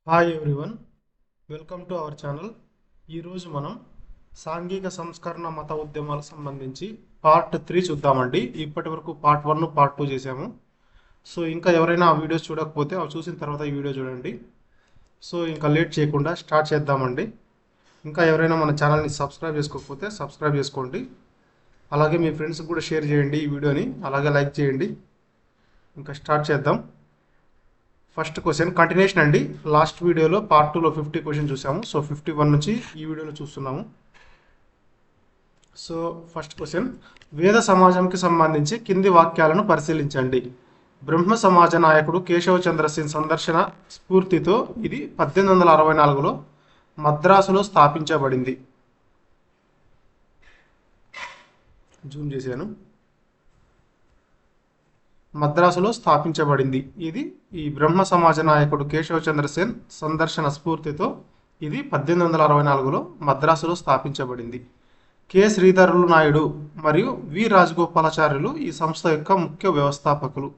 Hi everyone, welcome to our channel. ఈరోజు మనం సాంఘిక సంస్కరణ మత ఉద్యమాలకు సంబంధించి పార్ట్ 3 చూద్దామండి. ఇప్పటి వరకు పార్ట్ 1 పార్ట్ 2 చేసాము. సో ఇంకా ఎవరైనా ఆ వీడియోస్ చూడకపోతే అవి చూసిన తర్వాత ఈ వీడియో చూడండి. సో ఇంకా లేట్ చేయకుండా స్టార్ట్ చేద్దామండి. ఇంకా ఎవరైనా మన ఛానల్ని సబ్స్క్రైబ్ చేసుకోకపోతే సబ్స్క్రైబ్ చేసుకోండి. అలాగే మీ ఫ్రెండ్స్కి కూడా షేర్ చేయండి ఈ వీడియోని, అలాగే లైక్ చేయండి. ఇంకా స్టార్ట్ చేద్దాం. ఫస్ట్ క్వశ్చన్ కంటిన్యూషన్ అండి. లాస్ట్ వీడియోలో పార్ట్ 2లో 50 క్వశ్చన్ చూసాము. సో 51 నుంచి ఈ వీడియోలో చూస్తున్నాము. సో ఫస్ట్ క్వశ్చన్, వేద సమాజంకి సంబంధించి కింది వాక్యాలను పరిశీలించండి. బ్రహ్మ సమాజ నాయకుడు కేశవ చంద్ర సేన్ సందర్శన స్ఫూర్తితో ఇది 1864లో మద్రాసులో స్థాపించబడింది. జూమ్ చేశాను. మద్రాసులో స్థాపించబడింది. ఇది ఈ బ్రహ్మ సమాజ నాయకుడు కేశవ చంద్ర సేన్ సందర్శన స్ఫూర్తితో ఇది 1864లో మద్రాసులో స్థాపించబడింది. కె శ్రీధరులు నాయుడు మరియు వి రాజగోపాలాచార్యులు ఈ సంస్థ యొక్క ముఖ్య వ్యవస్థాపకులు.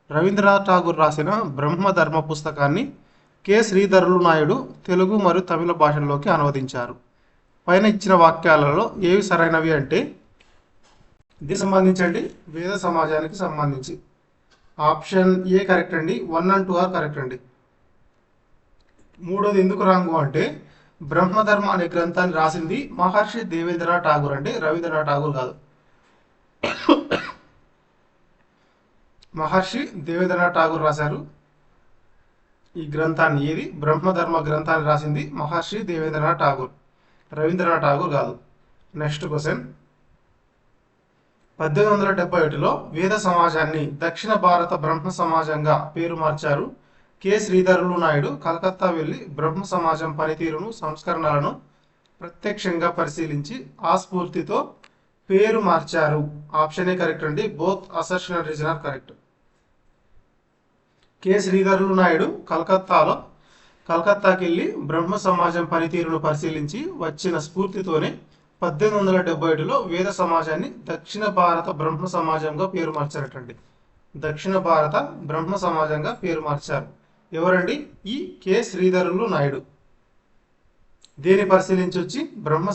రవీంద్రనాథ్ ఠాగూర్ రాసిన బ్రహ్మధర్మ పుస్తకాన్ని కె శ్రీధరులు నాయుడు తెలుగు మరియు తమిళ భాషల్లోకి అనువదించారు. పైన ఇచ్చిన వాక్యాలలో ఏవి సరైనవి అంటే దీనికి సంబంధించండి, వేద సమాజానికి సంబంధించి ఆప్షన్ ఏ కరెక్ట్ అండి. 1 and 2 ఆర్ కరెక్ట్ అండి. మూడోది ఎందుకు రాంగు అంటే బ్రహ్మధర్మ అనే గ్రంథాన్ని రాసింది మహర్షి దేవేంద్రనాథ్ ఠాగూర్ అండి, రవీంద్రనాథ్ ఠాగూర్ కాదు. మహర్షి దేవేంద్రనాథ్ ఠాగూర్ రాశారు ఈ గ్రంథాన్ని. ఏది బ్రహ్మధర్మ గ్రంథాన్ని రాసింది మహర్షి దేవేంద్రనాథ్ ఠాగూర్, రవీంద్రనాథ్ ఠాగూర్ కాదు. నెక్స్ట్ క్వశ్చన్, 1871లో వేద సమాజాన్ని దక్షిణ భారత బ్రహ్మ సమాజంగా పేరు మార్చారు. కె శ్రీధరులు నాయుడు కలకత్తా వెళ్లి బ్రహ్మ సమాజం పనితీరును, సంస్కరణలను ప్రత్యక్షంగా పరిశీలించి ఆ స్ఫూర్తితో పేరు మార్చారు. ఆప్షన్ ఏ కరెక్ట్ అండి. Both assertion and reason are correct. K Sridharulu Naidu కలకత్తాకి వెళ్ళి బ్రహ్మ సమాజం పనితీరును పరిశీలించి వచ్చిన స్ఫూర్తితోనే 1871లో వేద సమాజాన్ని దక్షిణ భారత బ్రహ్మ సమాజంగా పేరు మార్చారటండి. దక్షిణ భారత బ్రహ్మ సమాజంగా పేరు మార్చారు. ఎవరండి? ఈ కె శ్రీధరులు నాయుడు. దీన్ని పరిశీలించి వచ్చి బ్రహ్మ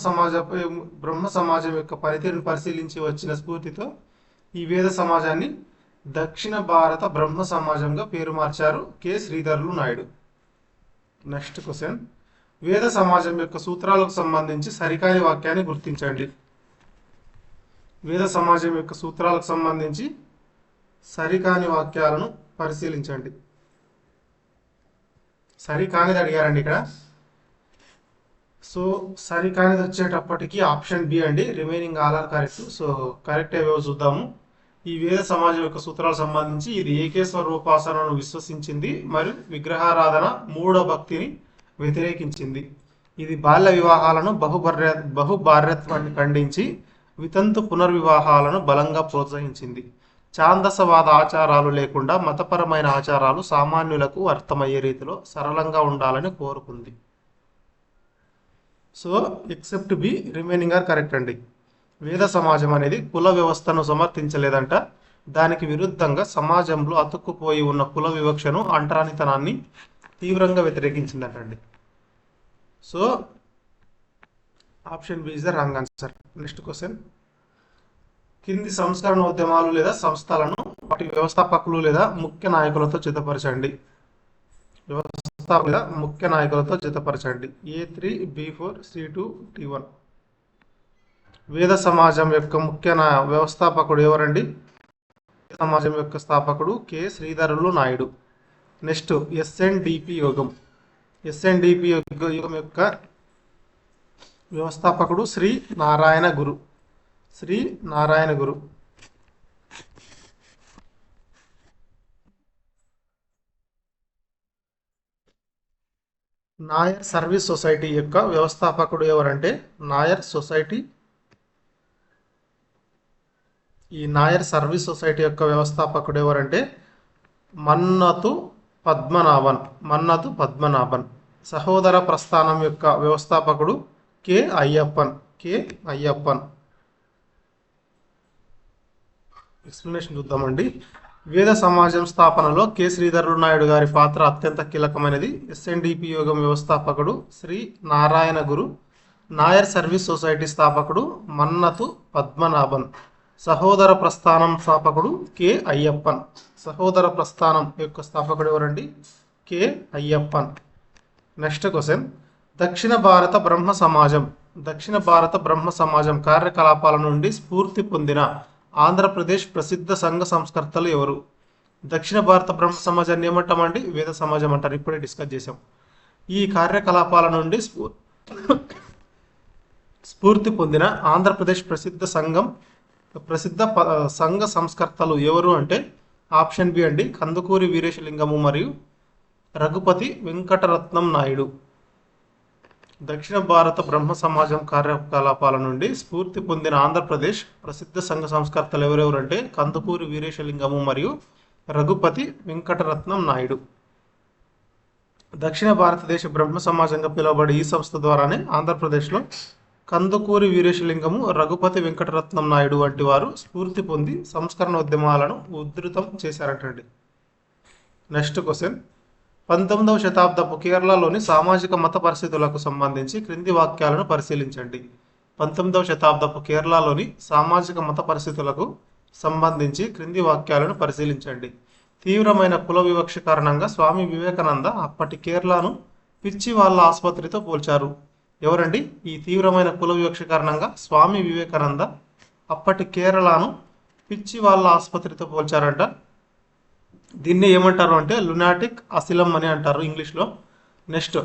సమాజం యొక్క పనితీరును పరిశీలించి వచ్చిన స్ఫూర్తితో ఈ వేద సమాజాన్ని దక్షిణ భారత బ్రహ్మ సమాజంగా పేరు మార్చారు K Sridharulu Naidu. Next question, వేద సమాజం యొక్క సూత్రాలకు సంబంధించి సరికాని వాక్యాన్ని గుర్తించండి. వేద సమాజం యొక్క సూత్రాలకు సంబంధించి సరికాని వాక్యాలను పరిశీలించండి. సరికానిది అడిగారండి ఇక్కడ. సో సరికానిది వచ్చేటప్పటికి ఆప్షన్ బి అండి. Remaining all are correct. So correct ఏవో చూద్దాము. ఈ వేద సమాజం యొక్క సూత్రాలకు సంబంధించి ఇది ఏకేశ్వర రూపాసనను విశ్వసించింది మరియు విగ్రహారాధన, మూఢ భక్తిని వ్యతిరేకించింది. ఇది బాల్య వివాహాలను, బహుభార్యత్వాన్ని ఖండించి వితంతు పునర్వివాహాలను బలంగా ప్రోత్సహించింది. ఛాందసవాద ఆచారాలు లేకుండా మతపరమైన ఆచారాలు సామాన్యులకు అర్థమయ్యే రీతిలో సరళంగా ఉండాలని కోరుకుంది. So except B, remaining are correct అండి. వేద సమాజం అనేది కుల వ్యవస్థను సమర్థించలేదంట. దానికి విరుద్ధంగా సమాజంలో అతుక్కుపోయి ఉన్న కుల వివక్షను, అంటరానితనాన్ని తీవ్రంగా వ్యతిరేకించిందటండి. So option B is the wrong answer. Next question, కింది సంస్కరణ ఉద్యమాలు లేదా సంస్థలను వాటి వ్యవస్థాపకులు లేదా ముఖ్య నాయకులతో జతపరచండి. ముఖ్య నాయకులతో జతపరచండి. A3, B4, C2, T1. వేద సమాజం యొక్క ముఖ్య వ్యవస్థాపకుడు ఎవరండి? సమాజం యొక్క స్థాపకుడు K Sridharulu Naidu. Next SNDP యోగం. SNDP యోగం యొక్క వ్యవస్థాపకుడు శ్రీ నారాయణ గురు. నాయర్ సర్వీస్ సొసైటీ యొక్క వ్యవస్థాపకుడు ఎవరంటే నాయర్ సొసైటీ. ఈ నాయర్ సర్వీస్ సొసైటీ యొక్క వ్యవస్థాపకుడు ఎవరంటే మన్నతు పద్మనాభన్. సహోదర ప్రస్థానం యొక్క వ్యవస్థాపకుడు కె అయ్యప్పన్. ఎక్స్ప్లెనేషన్ చూద్దామండి. వేద సమాజం స్థాపనలో కె శ్రీధరులు నాయుడు గారి పాత్ర అత్యంత కీలకమైనది. ఎస్ఎన్డిపి యోగం వ్యవస్థాపకుడు శ్రీ నారాయణ గురు. నాయర్ సర్వీస్ సొసైటీ స్థాపకుడు మన్నతు పద్మనాభన్. సహోదర ప్రస్థానం స్థాపకుడు కె అయ్యప్పన్. సహోదర ప్రస్థానం యొక్క స్థాపకుడు ఎవరండి? కె అయ్యప్పన్. నెక్స్ట్ క్వశ్చన్, దక్షిణ భారత బ్రహ్మ సమాజం. దక్షిణ భారత బ్రహ్మ సమాజం కార్యకలాపాల నుండి స్ఫూర్తి పొందిన ఆంధ్రప్రదేశ్ ప్రసిద్ధ సంఘ సంస్కర్తలు ఎవరు? దక్షిణ భారత బ్రహ్మ సమాజాన్ని ఏమంటామండి? వేద సమాజం అంటారు. ఇప్పుడే డిస్కస్ చేసాం. ఈ కార్యకలాపాల నుండి స్ఫూర్తి పొందిన ఆంధ్రప్రదేశ్ ప్రసిద్ధ సంఘ సంస్కర్తలు ఎవరు అంటే ఆప్షన్ బి అండి, కందుకూరి వీరేశలింగము మరియు రఘుపతి వెంకటరత్నం నాయుడు. దక్షిణ భారత బ్రహ్మ సమాజం కార్యకలాపాల నుండి స్ఫూర్తి పొందిన ఆంధ్రప్రదేశ్ ప్రసిద్ధ సంఘ సంస్కర్తలు ఎవరెవరు అంటే కందుకూరి వీరేశలింగము మరియు రఘుపతి వెంకటరత్నం నాయుడు. దక్షిణ భారతదేశ బ్రహ్మ సమాజంగా పిలువబడే ఈ సంస్థ ద్వారానే ఆంధ్రప్రదేశ్లో కందుకూరి వీరేశలింగము, రఘుపతి వెంకటరత్నం నాయుడు వంటి వారు స్ఫూర్తి పొంది సంస్కరణ ఉద్యమాలను ఉధృతం చేశారటండి. నెక్స్ట్ క్వశ్చన్, 19వ శతాబ్దపు కేరళలోని సామాజిక మత పరిస్థితులకు సంబంధించి క్రింది వాక్యాలను పరిశీలించండి. 19వ శతాబ్దపు కేరళలోని సామాజిక మత పరిస్థితులకు సంబంధించి క్రింది వాక్యాలను పరిశీలించండి. తీవ్రమైన కుల వివక్ష కారణంగా స్వామి వివేకానంద అప్పటి కేరళను పిచ్చి వాళ్ళ ఆసుపత్రితో పోల్చారు. ఎవరండి? ఈ తీవ్రమైన కుల వివక్ష కారణంగా స్వామి వివేకానంద అప్పటి కేరళను పిచ్చి వాళ్ళ ఆసుపత్రితో పోల్చారంట. దీన్ని ఏమంటారు అంటే లునాటిక్ అసిలం అని అంటారు ఇంగ్లీష్లో. నెక్స్ట్,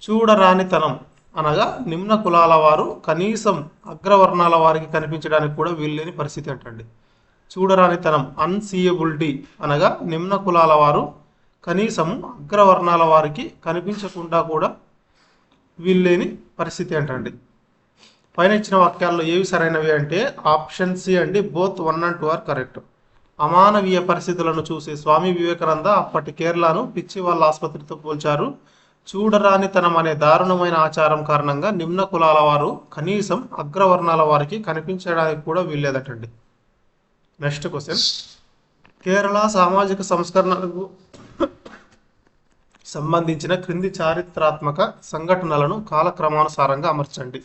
చూడరానితనం అనగా నిమ్న కులాల వారు కనీసం అగ్రవర్ణాల వారికి కనిపించడానికి కూడా వీల్లేని పరిస్థితి అంటండి. చూడరానితనం, అన్సీయబిలిటీ అనగా నిమ్న కులాల వారు కనీసం అగ్రవర్ణాల వారికి కనిపించకుండా కూడా వీల్లేని పరిస్థితి అంటండి. పైన ఇచ్చిన వాక్యాల్లో ఏవి సరైనవి అంటే ఆప్షన్ సి అండి, బోత్ 1 and 2 ఆర్ కరెక్ట్. అమానవీయ పరిస్థితులను చూసి స్వామి వివేకానంద అప్పటి కేరళను పిచ్చి వాళ్ళ ఆసుపత్రితో పోల్చారు. చూడరానితనం అనే దారుణమైన ఆచారం కారణంగా నిమ్న కులాల వారు కనీసం అగ్రవర్ణాల వారికి కనిపించడానికి కూడా వీల్లేదటండి. నెక్స్ట్ క్వశ్చన్, కేరళ సామాజిక సంస్కరణలకు సంబంధించిన క్రింది చారిత్రాత్మక సంఘటనలను కాలక్రమానుసారంగా అమర్చండి.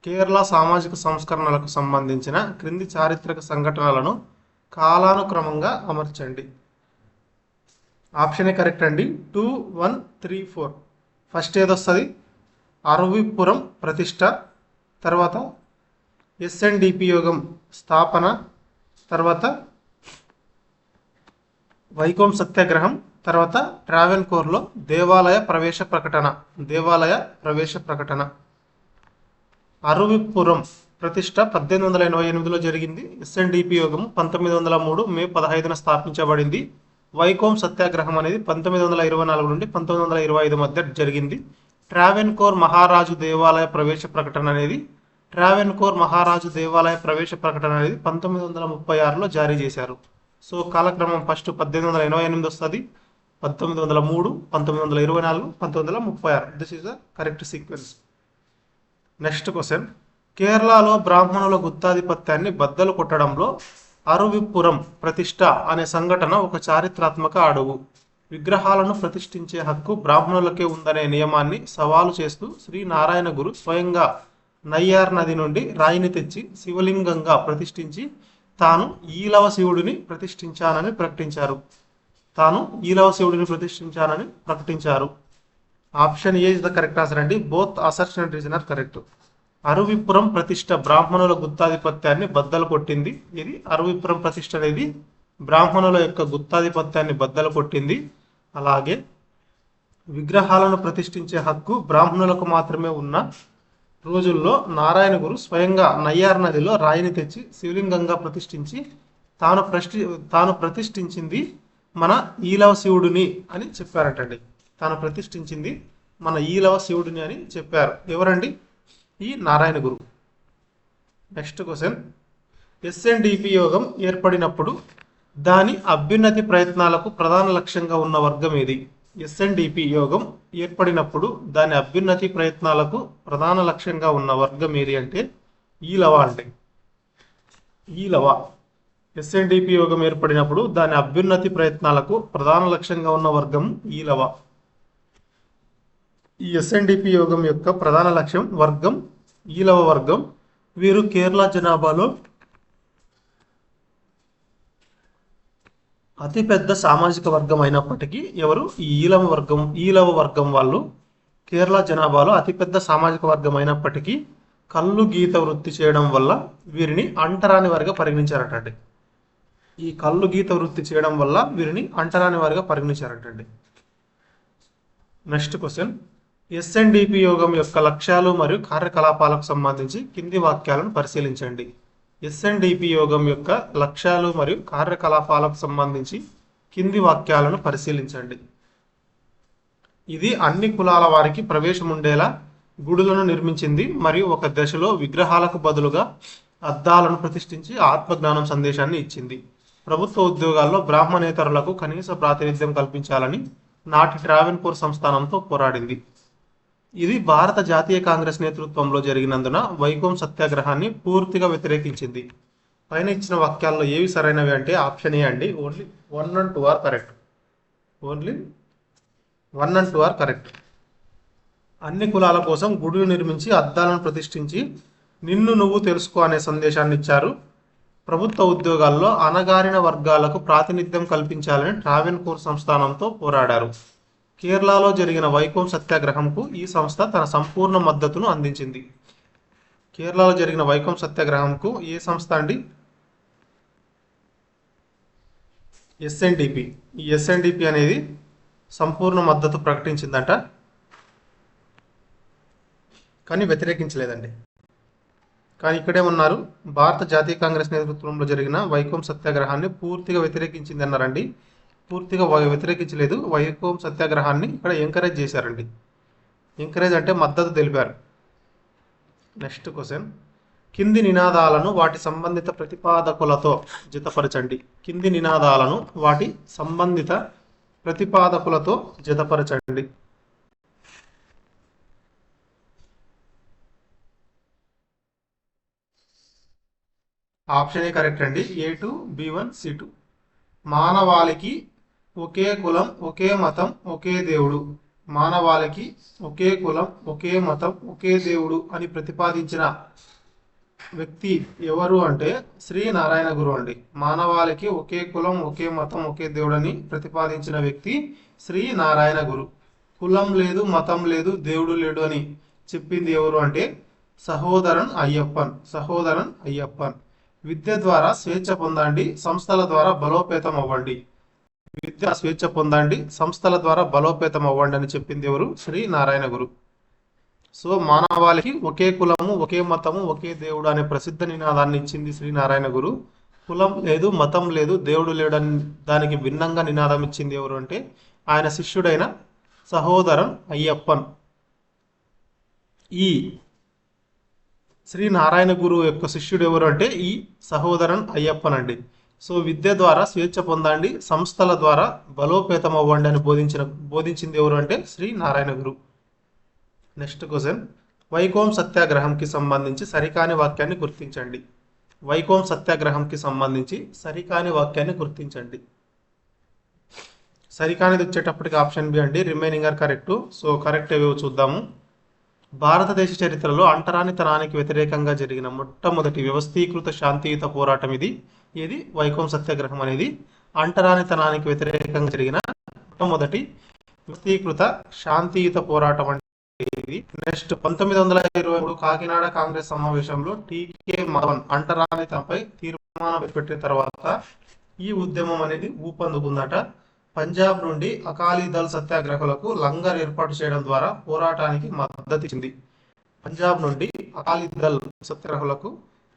కేరళ సామాజిక సంస్కరణలకు సంబంధించిన క్రింది చారిత్రక సంఘటనలను కాలానుక్రమంగా అమర్చండి. ఆప్షన్ ఏ కరెక్ట్ అండి, 2, 1, 3, 4. ఫస్ట్ ఏదొస్తుంది? అరవిపురం ప్రతిష్ట, తర్వాత ఎస్ఎన్డిపి యోగం స్థాపన, తర్వాత వైకోం సత్యాగ్రహం, తర్వాత ట్రావెన్కోర్లో దేవాలయ ప్రవేశ ప్రకటన. అరవిపురం ప్రతిష్ట 1888లో జరిగింది. ఎస్ఎన్డిపి యోగం 1903 మే 15న స్థాపించబడింది. వైకోం సత్యాగ్రహం అనేది 1924 నుండి 1925 మధ్య జరిగింది. ట్రావెన్కోర్ మహారాజు దేవాలయ ప్రవేశ ప్రకటన అనేది 1936లో జారీ చేశారు. సో కాలక్రమం ఫస్ట్ 1888 వస్తుంది, 1903, 1924, 1936. This is the correct sequence. Next question, కేరళలో బ్రాహ్మణుల గుత్తాధిపత్యాన్ని బద్దలు కొట్టడంలో అరువిపురం ప్రతిష్ట అనే సంఘటన ఒక చారిత్రాత్మక అడుగు. విగ్రహాలను ప్రతిష్ఠించే హక్కు బ్రాహ్మణులకే ఉందనే నియమాన్ని సవాలు చేస్తూ శ్రీ నారాయణ గురు స్వయంగా నయ్యార్ నది నుండి రాయిని తెచ్చి శివలింగంగా ప్రతిష్ఠించి తాను ఈలవ శివుడిని ప్రతిష్ఠించానని ప్రకటించారు. Option A is the correct answer అండి. Both assertion and reason are correct. Aruvippuram ప్రతిష్ట బ్రాహ్మణుల గుత్తాధిపత్యాన్ని బద్దలు కొట్టింది. ఇది అరువిపురం ప్రతిష్ట అనేది బ్రాహ్మణుల యొక్క గుత్తాధిపత్యాన్ని బద్దలు కొట్టింది. అలాగే విగ్రహాలను ప్రతిష్ఠించే హక్కు బ్రాహ్మణులకు మాత్రమే ఉన్న రోజుల్లో నారాయణ గురు స్వయంగా నయ్యార్ నదిలో రాయిని తెచ్చి శివలింగంగా ప్రతిష్ఠించి తాను ప్రతిష్ఠించింది మన ఈలవ శివుడిని అని చెప్పారటండి. అని చెప్పారు. ఎవరండి? ఈ నారాయణ గురు. నెక్స్ట్ క్వశ్చన్, ఎస్ఎన్డిపి యోగం ఏర్పడినప్పుడు దాని అభ్యున్నతి ప్రయత్నాలకు ప్రధాన లక్ష్యంగా ఉన్న వర్గం ఏది? ఎస్ఎన్డిపి యోగం ఏర్పడినప్పుడు దాని అభ్యున్నతి ప్రయత్నాలకు ప్రధాన లక్ష్యంగా ఉన్న వర్గం ఏది అంటే ఈలవ అండి. ఈలవ. ఎస్ఎన్డిపి యోగం ఏర్పడినప్పుడు దాని అభ్యున్నతి ప్రయత్నాలకు ప్రధాన లక్ష్యంగా ఉన్న వర్గం ఈలవ. ఈ ఎస్ఎన్డిపి యోగం యొక్క ప్రధాన లక్ష్యం వర్గం ఈలవ వర్గం. వీరు కేరళ జనాభాలో అతిపెద్ద సామాజిక వర్గం అయినప్పటికీ ఎవరు ఈ ఈలవ వర్గం వాళ్ళు కేరళ జనాభాలో అతిపెద్ద సామాజిక వర్గం అయినప్పటికీ కళ్ళు గీత వృత్తి చేయడం వల్ల వీరిని అంటరాని వారిగా పరిగణించారటండి. ఈ కళ్ళు గీత వృత్తి చేయడం వల్ల వీరిని అంటరాని వారిగా పరిగణించారటండి. నెక్స్ట్ క్వశ్చన్, ఎస్ఎన్డిపి యోగం యొక్క లక్ష్యాలు మరియు కార్యకలాపాలకు సంబంధించి కింది వాక్యాలను పరిశీలించండి. ఎస్ఎన్డిపి యోగం యొక్క లక్ష్యాలు మరియు కార్యకలాపాలకు సంబంధించి కింది వాక్యాలను పరిశీలించండి. ఇది అన్ని కులాల వారికి ప్రవేశం ఉండేలా గుడులను నిర్మించింది మరియు ఒక దశలో విగ్రహాలకు బదులుగా అద్దాలను ప్రతిష్ఠించి ఆత్మజ్ఞానం సందేశాన్ని ఇచ్చింది. ప్రభుత్వ ఉద్యోగాల్లో బ్రాహ్మణేతరులకు కనీస ప్రాతినిధ్యం కల్పించాలని నాటి ట్రావెన్కోర్ సంస్థానంతో పోరాడింది. ఇది భారత జాతీయ కాంగ్రెస్ నేతృత్వంలో జరిగినందున వైకోం సత్యాగ్రహాన్ని పూర్తిగా వ్యతిరేకించింది. పైన ఇచ్చిన వాక్యాల్లో ఏవి సరైనవి అంటే ఆప్షన్ ఏ అండి. Only 1 and 2 are correct. Only 1 and 2 are correct. అన్ని కులాల కోసం గుడులు నిర్మించి అద్దాలను ప్రతిష్ఠించి నిన్ను నువ్వు తెలుసుకో అనే సందేశాన్ని ఇచ్చారు. ప్రభుత్వ ఉద్యోగాల్లో అణగారిన వర్గాలకు ప్రాతినిధ్యం కల్పించాలని ట్రావెన్కోర్ సంస్థానంతో పోరాడారు. కేరళలో జరిగిన వైకోం సత్యాగ్రహంకు ఈ సంస్థ తన సంపూర్ణ మద్దతును అందించింది. కేరళలో జరిగిన వైకోం సత్యాగ్రహంకు ఏ సంస్థ అండి? ఎస్ఎన్డిపి. ఈ ఎస్ఎన్డిపి అనేది సంపూర్ణ మద్దతు ప్రకటించిందంట, కానీ వ్యతిరేకించలేదండి. కానీ ఇక్కడే ఉన్నారు, భారత జాతీయ కాంగ్రెస్ నేతృత్వంలో జరిగిన వైకోం సత్యాగ్రహాన్ని పూర్తిగా వ్యతిరేకించింది అన్నారండి. పూర్తిగా వ్యతిరేకించలేదు. వైకోం సత్యాగ్రహాన్ని ఇక్కడ ఎంకరేజ్ చేశారండి. ఎంకరేజ్ అంటే మద్దతు తెలిపారు. నెక్స్ట్ క్వశ్చన్, కింది నినాదాలను వాటి సంబంధిత ప్రతిపాదకులతో జతపరచండి. కింది నినాదాలను వాటి సంబంధిత ప్రతిపాదకులతో జతపరచండి. ఆప్షన్ ఏ కరెక్ట్ అండి. A2, B1, C2. మానవాళికి ఒకే కులం, ఒకే మతం, ఒకే దేవుడు. మానవాళికి ఒకే కులం, ఒకే మతం, ఒకే దేవుడు అని ప్రతిపాదించిన వ్యక్తి ఎవరు అంటే శ్రీ నారాయణ గురు అండి. మానవాళికి ఒకే కులం, ఒకే మతం, ఒకే దేవుడు అని ప్రతిపాదించిన వ్యక్తి శ్రీ నారాయణ గురు. కులం లేదు, మతం లేదు, దేవుడు లేడు అని చెప్పింది ఎవరు అంటే సహోదరన్ అయ్యప్పన్. సహోదరన్ అయ్యప్పన్. విద్య ద్వారా స్వేచ్ఛ పొందండి, సంస్థల ద్వారా బలోపేతం అవ్వండి. విద్య స్వేచ్ఛ పొందండి, సంస్థల ద్వారా బలోపేతం అవ్వండి అని చెప్పింది ఎవరు? శ్రీ నారాయణ గురు. సో మానవాళికి ఒకే కులము, ఒకే మతము, ఒకే దేవుడు అనే ప్రసిద్ధ నినాదాన్ని ఇచ్చింది శ్రీ నారాయణ గురు. కులం లేదు, మతం లేదు, దేవుడు లేడని దానికి భిన్నంగా నినాదం ఇచ్చింది ఎవరు అంటే ఆయన శిష్యుడైన సహోదరన్ అయ్యప్పన్. ఈ శ్రీ నారాయణ గురు యొక్క శిష్యుడు ఎవరు అంటే ఈ సహోదరన్ అయ్యప్పన్ అండి. సో విద్య ద్వారా స్వేచ్ఛ పొందండి, సంస్థల ద్వారా బలోపేతం అవ్వండి అని బోధించింది ఎవరు అంటే శ్రీ నారాయణ గురు. నెక్స్ట్ క్వశ్చన్, వైకోం సత్యాగ్రహంకి సంబంధించి సరికాని వాక్యాన్ని గుర్తించండి. వైకోం సత్యాగ్రహంకి సంబంధించి సరికాని వాక్యాన్ని గుర్తించండి. సరికానిది వచ్చేటప్పటికి ఆప్షన్ బి అండి. Remaining are correct. So correct ఏవో చూద్దాము. భారతదేశ చరిత్రలో అంటరానితనానికి వ్యతిరేకంగా జరిగిన మొట్టమొదటి వ్యవస్థీకృత శాంతియుత పోరాటం ఇది. ఇది వైకోం సత్యాగ్రహం అనేది అంటరానితనానికి వ్యతిరేకంగా జరిగిన మొట్టమొదటి వ్యవస్థీకృత శాంతియుత పోరాటం అంటే ఇది. నెక్స్ట్ 1923 కాకినాడ కాంగ్రెస్ సమావేశంలో టీకే మాధవన్ అంటరానితనంపై తీర్మానం పెట్టిన తర్వాత ఈ ఉద్యమం అనేది ఊపందుకుందట. పంజాబ్ నుండి అకాలీదళ్ సత్యాగ్రహులకు లంగర్ ఏర్పాటు చేయడం ద్వారా పోరాటానికి మద్దతు ఇచ్చింది. పంజాబ్ నుండి అకాలీదళ్ సత్యాగ్రహులకు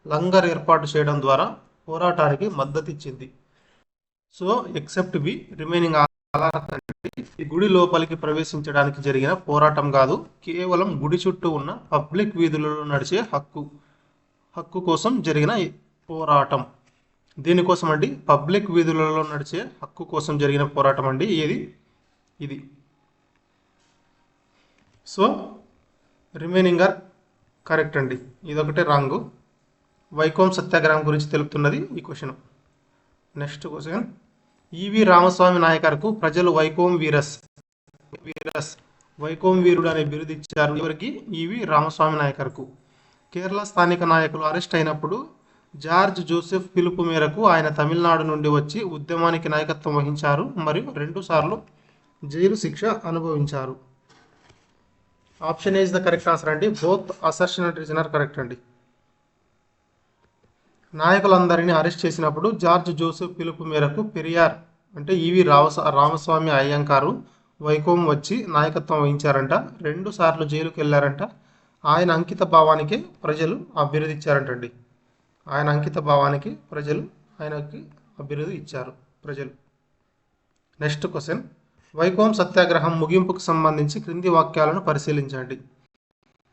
లంగర్ ఏర్పాటు చేయడం ద్వారా పోరాటానికి మద్దతు ఇచ్చింది. So except B. రిమైనింగ్ ఈ గుడి లోపలికి ప్రవేశించడానికి జరిగిన పోరాటం కాదు, కేవలం గుడి చుట్టూ ఉన్న పబ్లిక్ వీధులలో నడిచే హక్కు కోసం జరిగిన పోరాటం. దీనికోసం అండి, పబ్లిక్ వీధులలో నడిచే హక్కు కోసం జరిగిన పోరాటం అండి ఇది. సో రిమైనింగ్ ఆర్ కరెక్ట్ అండి. ఇదొకటే రాంగు. వైకోం సత్యాగ్రహం గురించి తెలుపుతున్నది ఈ క్వశ్చన్. నెక్స్ట్ క్వశ్చన్, ఈవి రామస్వామి నాయకర్కు ప్రజలు వైకోం వీరస్ వీరస్ వైకోం వీరుడు అనే బిరుదు ఇచ్చారు. ఎవరికి? ఈవి రామస్వామి నాయకర్కు. కేరళ స్థానిక నాయకులు అరెస్ట్ అయినప్పుడు జార్జ్ జోసెఫ్ పిలుపు మేరకు ఆయన తమిళనాడు నుండి వచ్చి ఉద్యమానికి నాయకత్వం వహించారు మరియు 2 సార్లు జైలు శిక్ష అనుభవించారు. Option A is the correct answer అండి. Both assertion and reason are correct అండి. నాయకులందరినీ అరెస్ట్ చేసినప్పుడు జార్జ్ జోసెఫ్ పిలుపు మేరకు పెరియార్ అంటే ఈవి రామస్వామి అయ్యంకారు వైకోం వచ్చి నాయకత్వం వహించారంట. 2 సార్లు జైలుకి వెళ్ళారంట. ఆయన అంకిత భావానికి ప్రజలు ఆ బిరుదు ఇచ్చారంటండి. ఆయన అంకిత భావానికి ప్రజలు ఆయనకి ఆ బిరుదు ఇచ్చారు ప్రజలు. నెక్స్ట్ క్వశ్చన్, వైకోం సత్యాగ్రహం ముగింపుకు సంబంధించి క్రింది వాక్యాలను పరిశీలించండి.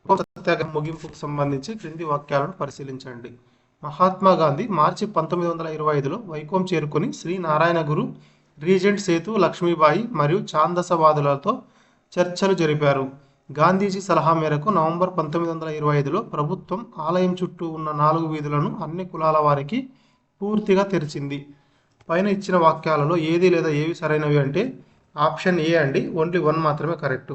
వైకోం సత్యాగ్రహం ముగింపుకు సంబంధించి క్రింది వాక్యాలను పరిశీలించండి. మహాత్మా గాంధీ మార్చి 1925లో వైకోం చేరుకుని శ్రీ నారాయణ గురు, రీజెంట్ సేతు లక్ష్మీబాయి మరియు ఛాందసవాదులతో చర్చలు జరిపారు. గాంధీజీ సలహా మేరకు నవంబర్ 1925లో ప్రభుత్వం ఆలయం చుట్టూ ఉన్న 4 వీధులను అన్ని కులాల వారికి పూర్తిగా తెరిచింది. పైన ఇచ్చిన వాక్యాలలో ఏది లేదా ఏవి సరైనవి అంటే ఆప్షన్ ఏ అండి. ఓన్లీ 1 మాత్రమే కరెక్ట్.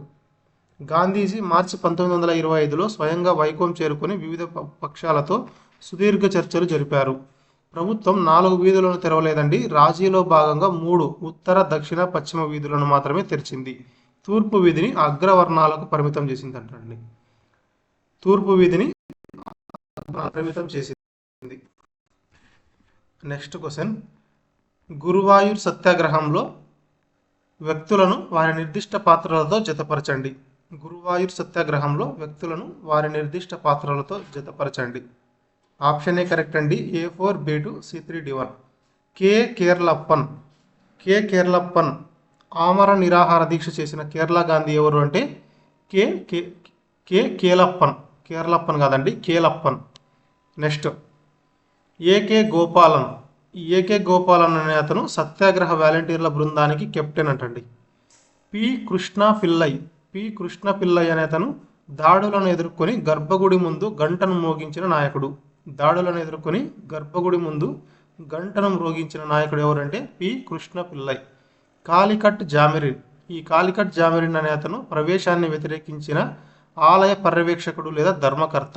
గాంధీజీ మార్చి 1925లో స్వయంగా వైకోం చేరుకుని వివిధ పక్షాలతో సుదీర్ఘ చర్చలు జరిపారు. ప్రభుత్వం 4 వీధులను తెరవలేదండి. రాజీలో భాగంగా 3 ఉత్తర, దక్షిణ, పశ్చిమ వీధులను మాత్రమే తెరిచింది. తూర్పు వీధిని అగ్రవర్ణాలకు పరిమితం చేసిందంటండి. తూర్పు వీధిని పరిమితం చేసింది. నెక్స్ట్ క్వశ్చన్, గురువాయూర్ సత్యాగ్రహంలో వ్యక్తులను వారి నిర్దిష్ట పాత్రలతో జతపరచండి. గురువాయూర్ సత్యాగ్రహంలో వ్యక్తులను వారి నిర్దిష్ట పాత్రలతో జతపరచండి. ఆప్షన్ ఏ కరెక్ట్ అండి. A4 B2 C3 D1. కే కేర్లప్పన్ ఆమర నిరాహార దీక్ష చేసిన కేరళ గాంధీ ఎవరు అంటే కేర్లప్పన్ కాదండి, కేలప్పన్. నెక్స్ట్, ఏకే గోపాలన్ అనే అతను సత్యాగ్రహ వాలంటీర్ల బృందానికి కెప్టెన్ అంటండి. పి కృష్ణ పిల్లై అనే అతను దాడులను ఎదుర్కొని గర్భగుడి ముందు గంటను మోగించిన నాయకుడు. ఎవరంటే పి కృష్ణ పిల్లై. కాలికట్ జామిరిన్ అనే అతను ప్రవేశాన్ని వ్యతిరేకించిన ఆలయ పర్యవేక్షకుడు లేదా ధర్మకర్త.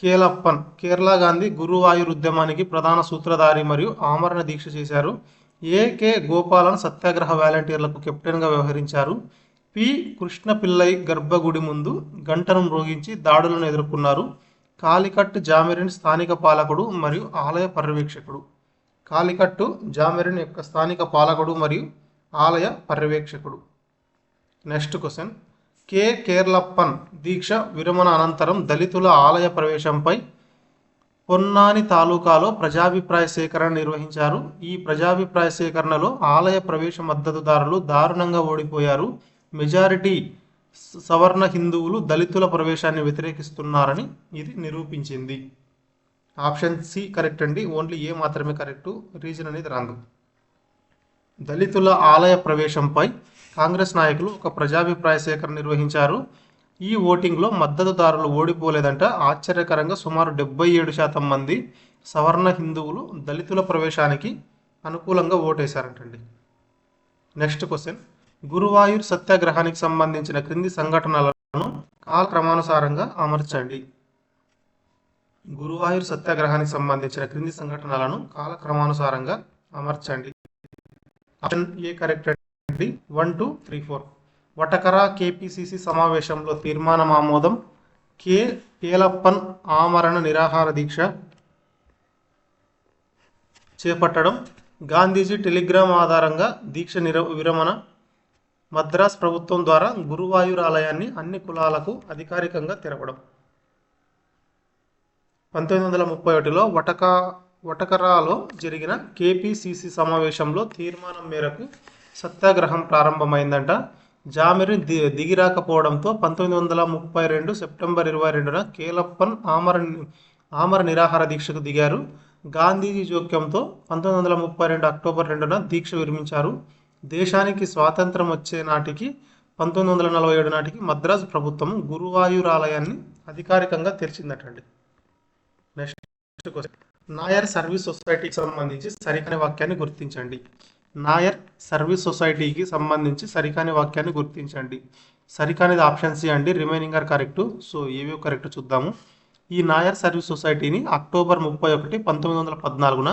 కేలప్పన్ కేరళ గాంధీ గురువాయూర్ ఉద్యమానికి ప్రధాన సూత్రధారి మరియు ఆమరణ దీక్ష చేశారు. ఏకే గోపాలన్ సత్యాగ్రహ వాలంటీర్లకు కెప్టెన్గా వ్యవహరించారు. పి కృష్ణ పిల్లై గర్భగుడి ముందు గంటను మ్రోగించి దాడులను ఎదుర్కొన్నారు. కాలికట్ జామిరిన్ స్థానిక పాలకుడు మరియు ఆలయ పర్యవేక్షకుడు. నెక్స్ట్ క్వశ్చన్, కేర్లప్పన్ దీక్ష విరమణ అనంతరం దళితుల ఆలయ ప్రవేశంపై పొన్నాని తాలూకాలో ప్రజాభిప్రాయ సేకరణ నిర్వహించారు. ఈ ప్రజాభిప్రాయ సేకరణలో ఆలయ ప్రవేశ మద్దతుదారులు దారుణంగా ఓడిపోయారు. మెజారిటీ సవర్ణ హిందువులు దళితుల ప్రవేశాన్ని వ్యతిరేకిస్తున్నారని ఇది నిరూపించింది. ఆప్షన్ సి కరెక్ట్ అండి. ఓన్లీ ఏ మాత్రమే కరెక్ట్. రీజన్ అనేది రాంగ్. దళితుల ఆలయ ప్రవేశంపై కాంగ్రెస్ నాయకులు ఒక ప్రజాభిప్రాయ సేకరణ నిర్వహించారు. ఈ ఓటింగ్లో మద్దతుదారులు ఓడిపోలేదంట. ఆశ్చర్యకరంగా సుమారు 77% మంది సవర్ణ హిందువులు దళితుల ప్రవేశానికి అనుకూలంగా ఓటేశారంటండి. నెక్స్ట్ క్వశ్చన్, గురువాయూర్ సత్యాగ్రహానికి సంబంధించిన క్రింది సంఘటనలను కాలక్రమానుసారంగా అమర్చండి. ఆప్షన్ ఏ కరెక్ట్ అండి. 1, 2, 3, 4. వటకర కేపీసీసీ సమావేశంలో తీర్మానం ఆమోదం. కేలప్పన్ ఆమరణ నిరాహార దీక్ష చేపట్టడం. గాంధీజీ టెలిగ్రామ్ ఆధారంగా దీక్ష విరమణ. మద్రాస్ ప్రభుత్వం ద్వారా గురువాయూర్ ఆలయాన్ని అన్ని కులాలకు అధికారికంగా తెరవడం. 1931లో వటకరాలో జరిగిన కేపీసీసీ సమావేశంలో తీర్మానం మేరకు సత్యాగ్రహం ప్రారంభమైందంట. జామిరిన్ దిగిరాకపోవడంతో 1932 సెప్టెంబర్ 22న కేలప్పన్ ఆమర నిరాహార దీక్షకు దిగారు. గాంధీజీ జోక్యంతో 1932 అక్టోబర్ 2న దీక్ష విరమించారు. దేశానికి స్వాతంత్రం వచ్చే నాటికి 1947 నాటికి మద్రాసు ప్రభుత్వం గురువాయూరాలయాన్ని అధికారికంగా తెరిచిందటండి. నెక్స్ట్ క్వశ్చన్, నాయర్ సర్వీస్ సొసైటీకి సంబంధించి సరికాని వాక్యాన్ని గుర్తించండి. నాయర్ సర్వీస్ సొసైటీకి సంబంధించి సరికాని వాక్యాన్ని గుర్తించండి. సరికానిది ఆప్షన్ సి అండి, రిమైనింగ్ ఆర్ కరెక్ట్. సో ఏవి కరెక్ట్ చూద్దాము. ఈ నాయర్ సర్వీస్ సొసైటీని అక్టోబర్ 31, 1914న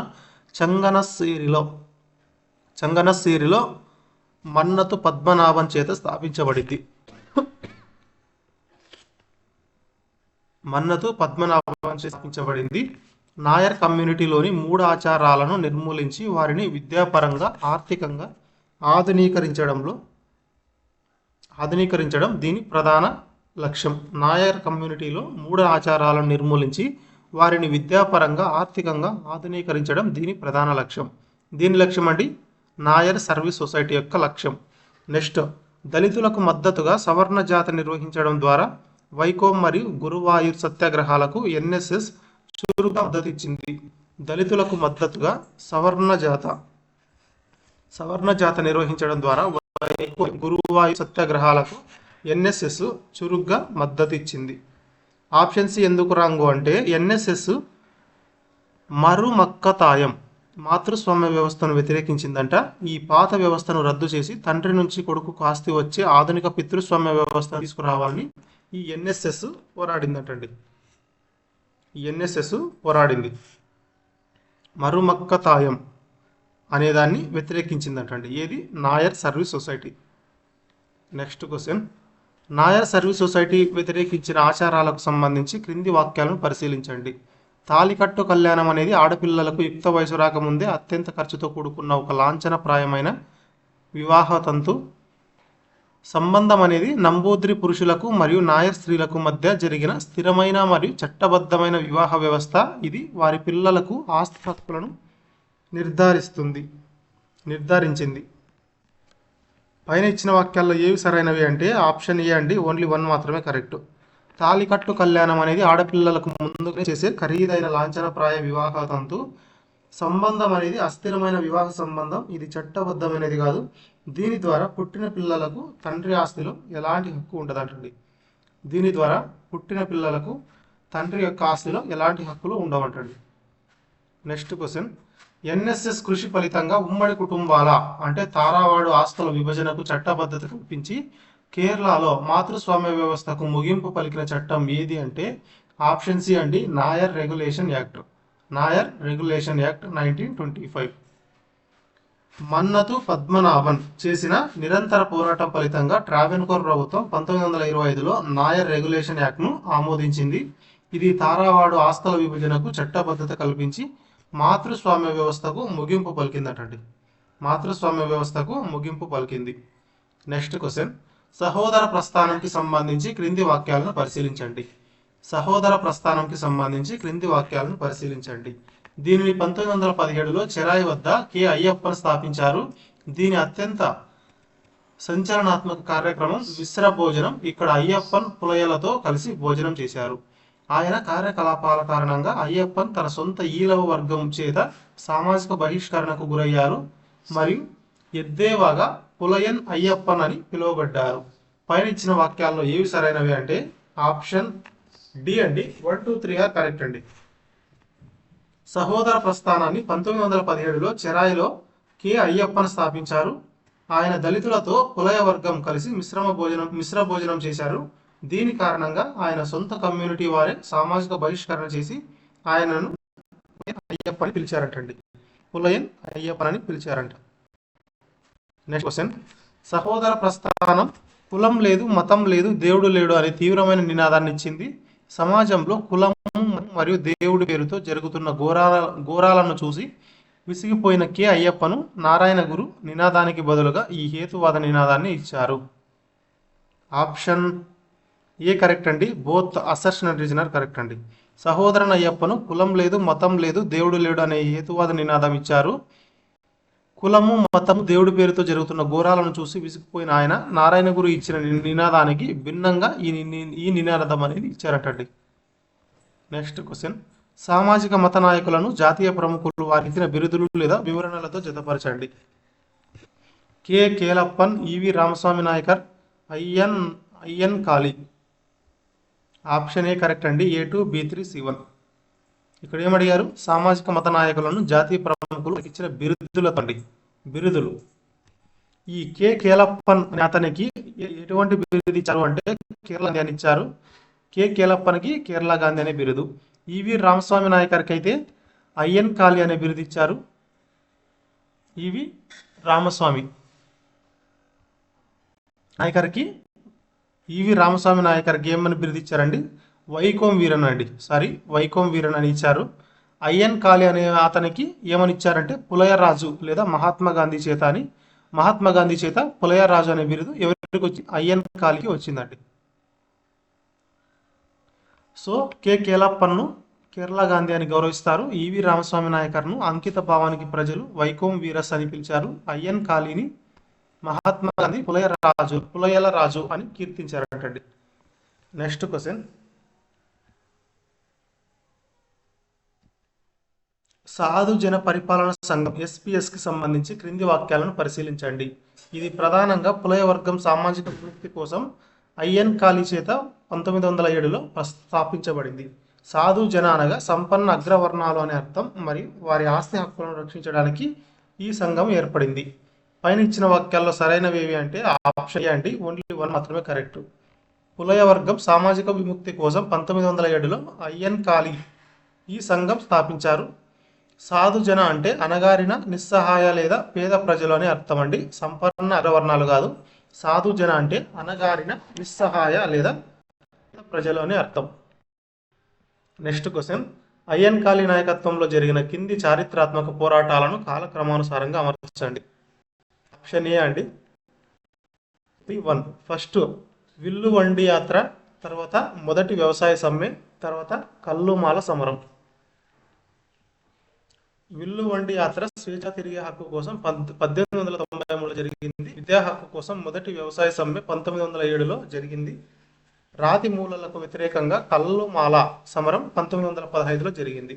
చంగనస్సేరిలో మన్నతు పద్మనాభం చేత స్థాపించబడింది. నాయర్ కమ్యూనిటీలోని 3 ఆచారాలను నిర్మూలించి వారిని విద్యాపరంగా ఆర్థికంగా ఆధునీకరించడం దీని ప్రధాన లక్ష్యం. నాయర్ కమ్యూనిటీలో 3 ఆచారాలను నిర్మూలించి వారిని విద్యాపరంగా ఆర్థికంగా ఆధునీకరించడం దీని ప్రధాన లక్ష్యం. దీని లక్ష్యం అండి నాయర్ సర్వీస్ సొసైటీ యొక్క లక్ష్యం. నెక్స్ట్, దళితులకు మద్దతుగా సవర్ణ జాత నిర్వహించడం ద్వారా వైకోం మరియు గురువాయూర్ సత్యాగ్రహాలకు ఎన్ఎస్ఎస్ చురుగ్గా మద్దతు ఇచ్చింది. దళితులకు మద్దతుగా సవర్ణ జాత నిర్వహించడం ద్వారా వైకోం గురువాయూర్ సత్యాగ్రహాలకు ఎన్ఎస్ఎస్ చురుగ్గా మద్దతు ఇచ్చింది. ఆప్షన్ సి ఎందుకు రాంగు అంటే ఎన్ఎస్ఎస్ మరుమక్కతాయం మాతృస్వామ్య వ్యవస్థను వ్యతిరేకించిందంట. ఈ పాత వ్యవస్థను రద్దు చేసి తండ్రి నుంచి కొడుకుకు ఆస్తి వచ్చే ఆధునిక పితృస్వామ్య వ్యవస్థను తీసుకురావాలని ఈ ఎన్ఎస్ఎస్ పోరాడిందంటండి. పోరాడింది. మరుమక్కతాయం అనేదాన్ని వ్యతిరేకించిందంటండి. ఏది? Nair service society. Next question, Nair service society వ్యతిరేకించిన ఆచారాలకు సంబంధించి క్రింది వాక్యాలను పరిశీలించండి. తాళికట్టు కళ్యాణం అనేది ఆడపిల్లలకు యుక్త వయసు రాకముందే అత్యంత ఖర్చుతో కూడుకున్న ఒక లాంఛనప్రాయమైన వివాహ తంతు. సంబంధం అనేది నంబూద్రి పురుషులకు మరియు నాయర్ స్త్రీలకు మధ్య జరిగిన స్థిరమైన మరియు చట్టబద్ధమైన వివాహ వ్యవస్థ. ఇది వారి పిల్లలకు ఆస్తి హక్కులను నిర్ధారించింది. పైన ఇచ్చిన వాక్యాల్లో ఏవి సరైనవి అంటే ఆప్షన్ ఏ అండి, ఓన్లీ 1 మాత్రమే కరెక్ట్. తాళికట్టు కళ్యాణం అనేది ఆడపిల్లలకు ముందుగా చేసే ఖరీదైన లాంఛనప్రాయ వివాహ తంతు. సంబంధం అనేది అస్థిరమైన వివాహ సంబంధం. ఇది చట్టబద్ధమైనది కాదు. దీని ద్వారా పుట్టిన పిల్లలకు తండ్రి ఆస్తిలో ఎలాంటి హక్కు ఉండదంటండి. తండ్రి యొక్క ఆస్తిలో ఎలాంటి హక్కులు ఉండవంటండి. నెక్స్ట్ క్వశ్చన్, ఎన్ఎస్ఎస్ కృషి ఫలితంగా ఉమ్మడి కుటుంబాల అంటే తారావాడు ఆస్తుల విభజనకు చట్టబద్ధత కల్పించి కేరళలో మాతృస్వామ్య వ్యవస్థకు ముగింపు పలికిన చట్టం ఏది అంటే ఆప్షన్ సి అండి, నాయర్ రెగ్యులేషన్ యాక్ట్ 1925. మన్నతు పద్మనాభన్ చేసిన నిరంతర పోరాటం ఫలితంగా ట్రావెన్కోర్ ప్రభుత్వం 1925లో నాయర్ రెగ్యులేషన్ యాక్ట్ను ఆమోదించింది. ఇది తారావాడు ఆస్తుల విభజనకు చట్టబద్ధత కల్పించి మాతృస్వామ్య వ్యవస్థకు ముగింపు పలికింది. నెక్స్ట్ క్వశ్చన్, సహోదర ప్రస్థానంకి సంబంధించి క్రింది వాక్యాలను పరిశీలించండి. దీనిని 1917లో చెరాయి వద్ద కె అయ్యప్పన్ స్థాపించారు. దీని అత్యంత సంచలనాత్మక కార్యక్రమం మిశ్ర భోజనం. ఇక్కడ అయ్యప్పన్ పులయలతో కలిసి భోజనం చేశారు. ఆయన కార్యకలాపాల కారణంగా అయ్యప్పన్ తన సొంత ఈలవ వర్గం చేత సామాజిక బహిష్కరణకు గురయ్యారు మరియు ఎద్దేవాగా పులయన్ అయ్యప్పన్ అని పిలువబడ్డారు. పైన ఇచ్చిన వాక్యాల్లో ఏవి సరైనవి అంటే ఆప్షన్ డి అండి, 1, 2, 3 ఆర్ కరెక్ట్ అండి. సహోదర ప్రస్థానాన్ని 1917లో చెరాయిలో కె అయ్యప్పన్ స్థాపించారు. ఆయన దళితులతో పులయ వర్గం కలిసి మిశ్ర భోజనం చేశారు. దీని కారణంగా ఆయన సొంత కమ్యూనిటీ వారే సామాజిక బహిష్కరణ చేసి ఆయనను అయ్యప్పని పిలిచారంటండి. పులయన్ అయ్యప్పన్ అని పిలిచారంట. నెక్స్ట్ క్వశ్చన్, సహోదర ప్రస్థానం కులం లేదు, మతం లేదు, దేవుడు లేడు అనే తీవ్రమైన నినాదాన్ని ఇచ్చింది. సమాజంలో కులం మరియు దేవుడి పేరుతో జరుగుతున్న ఘోరాలను చూసి విసిగిపోయిన కె అయ్యప్పను నారాయణ గురు నినాదానికి బదులుగా ఈ హేతువాద నినాదాన్ని ఇచ్చారు. ఆప్షన్ ఏ కరెక్ట్ అండి, both assertion and reason are correct అండి. సహోదరన్ అయ్యప్పను కులం లేదు, మతం లేదు, దేవుడు లేడు అనే హేతువాద నినాదం ఇచ్చారు. కులము మతము దేవుడి పేరుతో జరుగుతున్న ఘోరాలను చూసి విసిగిపోయిన ఆయన నారాయణ గురు ఇచ్చిన నినాదానికి భిన్నంగా ఈ నినాదం అనేది ఇచ్చారటండి. నెక్స్ట్ క్వశ్చన్, సామాజిక మత నాయకులను జాతీయ ప్రముఖులు వారికి ఇచ్చిన బిరుదులు లేదా వివరణలతో జతపరచండి. కె కేలప్పన్, ఈవి రామస్వామి నాయకర్, ఐఎన్ ఐఎన్ కాళీ. ఆప్షన్ ఏ కరెక్ట్ అండి. A2 B3 C1. ఇక్కడ ఏమడిగారు? సామాజిక మత నాయకులను జాతీయ ప్రముఖులు ఇచ్చిన బిరుదులతో బిరుదులు. ఈ కేలప్పన్ అనే అతనికి ఎటువంటి బిరుదు ఇచ్చారు అంటే కేరళ గాంధీ అని ఇచ్చారు. కేలప్పన్కి కేరళ గాంధీ అనే బిరుదు. ఈవి రామస్వామి నాయకర్కి అయితే ఐఎన్ కాళీ అనే బిరుదు ఇచ్చారు. ఈవి రామస్వామి నాయకర్కి ఏమని బిరుదు ఇచ్చారండి? వైకోం వీరన్ అండి. వైకోం వీరన్ అని ఇచ్చారు. ఐఎన్ కాళీ అనే అతనికి ఏమని ఇచ్చారంటే పులయరాజు లేదా మహాత్మా గాంధీ చేత పులయరాజు అనే బిరుదు ఎవరికి వచ్చి ఐఎన్ కాళీకి వచ్చిందండి. సో కేలప్పన్ను కేరళ గాంధీ అని గౌరవిస్తారు. ఈవి రామస్వామి నాయకర్ను అంకిత భావానికి ప్రజలు వైకోం వీరస్ అని పిలిచారు. ఐఎన్ కాళీని మహాత్మా గాంధీ పులయల రాజు అని కీర్తించారంటండి. నెక్స్ట్ క్వశ్చన్, సాధు జన పరిపాలన సంఘం SPSకి సంబంధించి క్రింది వాక్యాలను పరిశీలించండి. ఇది ప్రధానంగా పులయ వర్గం సామాజిక విముక్తి కోసం ఐఎన్ కాళీ చేత 1907లో స్థాపించబడింది. సాధు జన అనగా సంపన్న అగ్రవర్ణాలు అనే అర్థం మరియు వారి ఆస్తి హక్కులను రక్షించడానికి ఈ సంఘం ఏర్పడింది. పైన ఇచ్చిన వాక్యాల్లో సరైనవి ఏవి అంటే ఆప్షన్ ఏ అండి. ఓన్లీ 1 మాత్రమే కరెక్ట్. పులయ వర్గం సామాజిక విముక్తి కోసం 1907లో ఐఎన్ కాళీ ఈ సంఘం స్థాపించారు. సాధు జన అంటే అణగారిన నిస్సహాయ లేదా పేద ప్రజలు అని అర్థం అండి. సంపన్న అగ్రవర్ణాలు కాదు. సాధు జన అంటే అణగారిన నిస్సహాయ లేదా పేద ప్రజలు అని అర్థం. నెక్స్ట్ క్వశ్చన్, ఐఎన్ కాళీ నాయకత్వంలో జరిగిన కింది చారిత్రాత్మక పోరాటాలను కాలక్రమానుసారంగా అమర్చండి. ఆప్షన్ ఏ అండి. 1 ఫస్ట్ విల్లు వండి యాత్ర, తర్వాత మొదటి వ్యవసాయ సమ్మె, తర్వాత కల్లుమాల సమరం. విల్లు వండి యాత్ర స్వేచ్ఛ తిరిగే హక్కు కోసం 1893లో జరిగింది. విద్యా హక్కు కోసం మొదటి వ్యవసాయ సమ్మె 1907లో జరిగింది. రాతి మూలలకు వ్యతిరేకంగా కల్లుమాల సమరం 1915లో జరిగింది.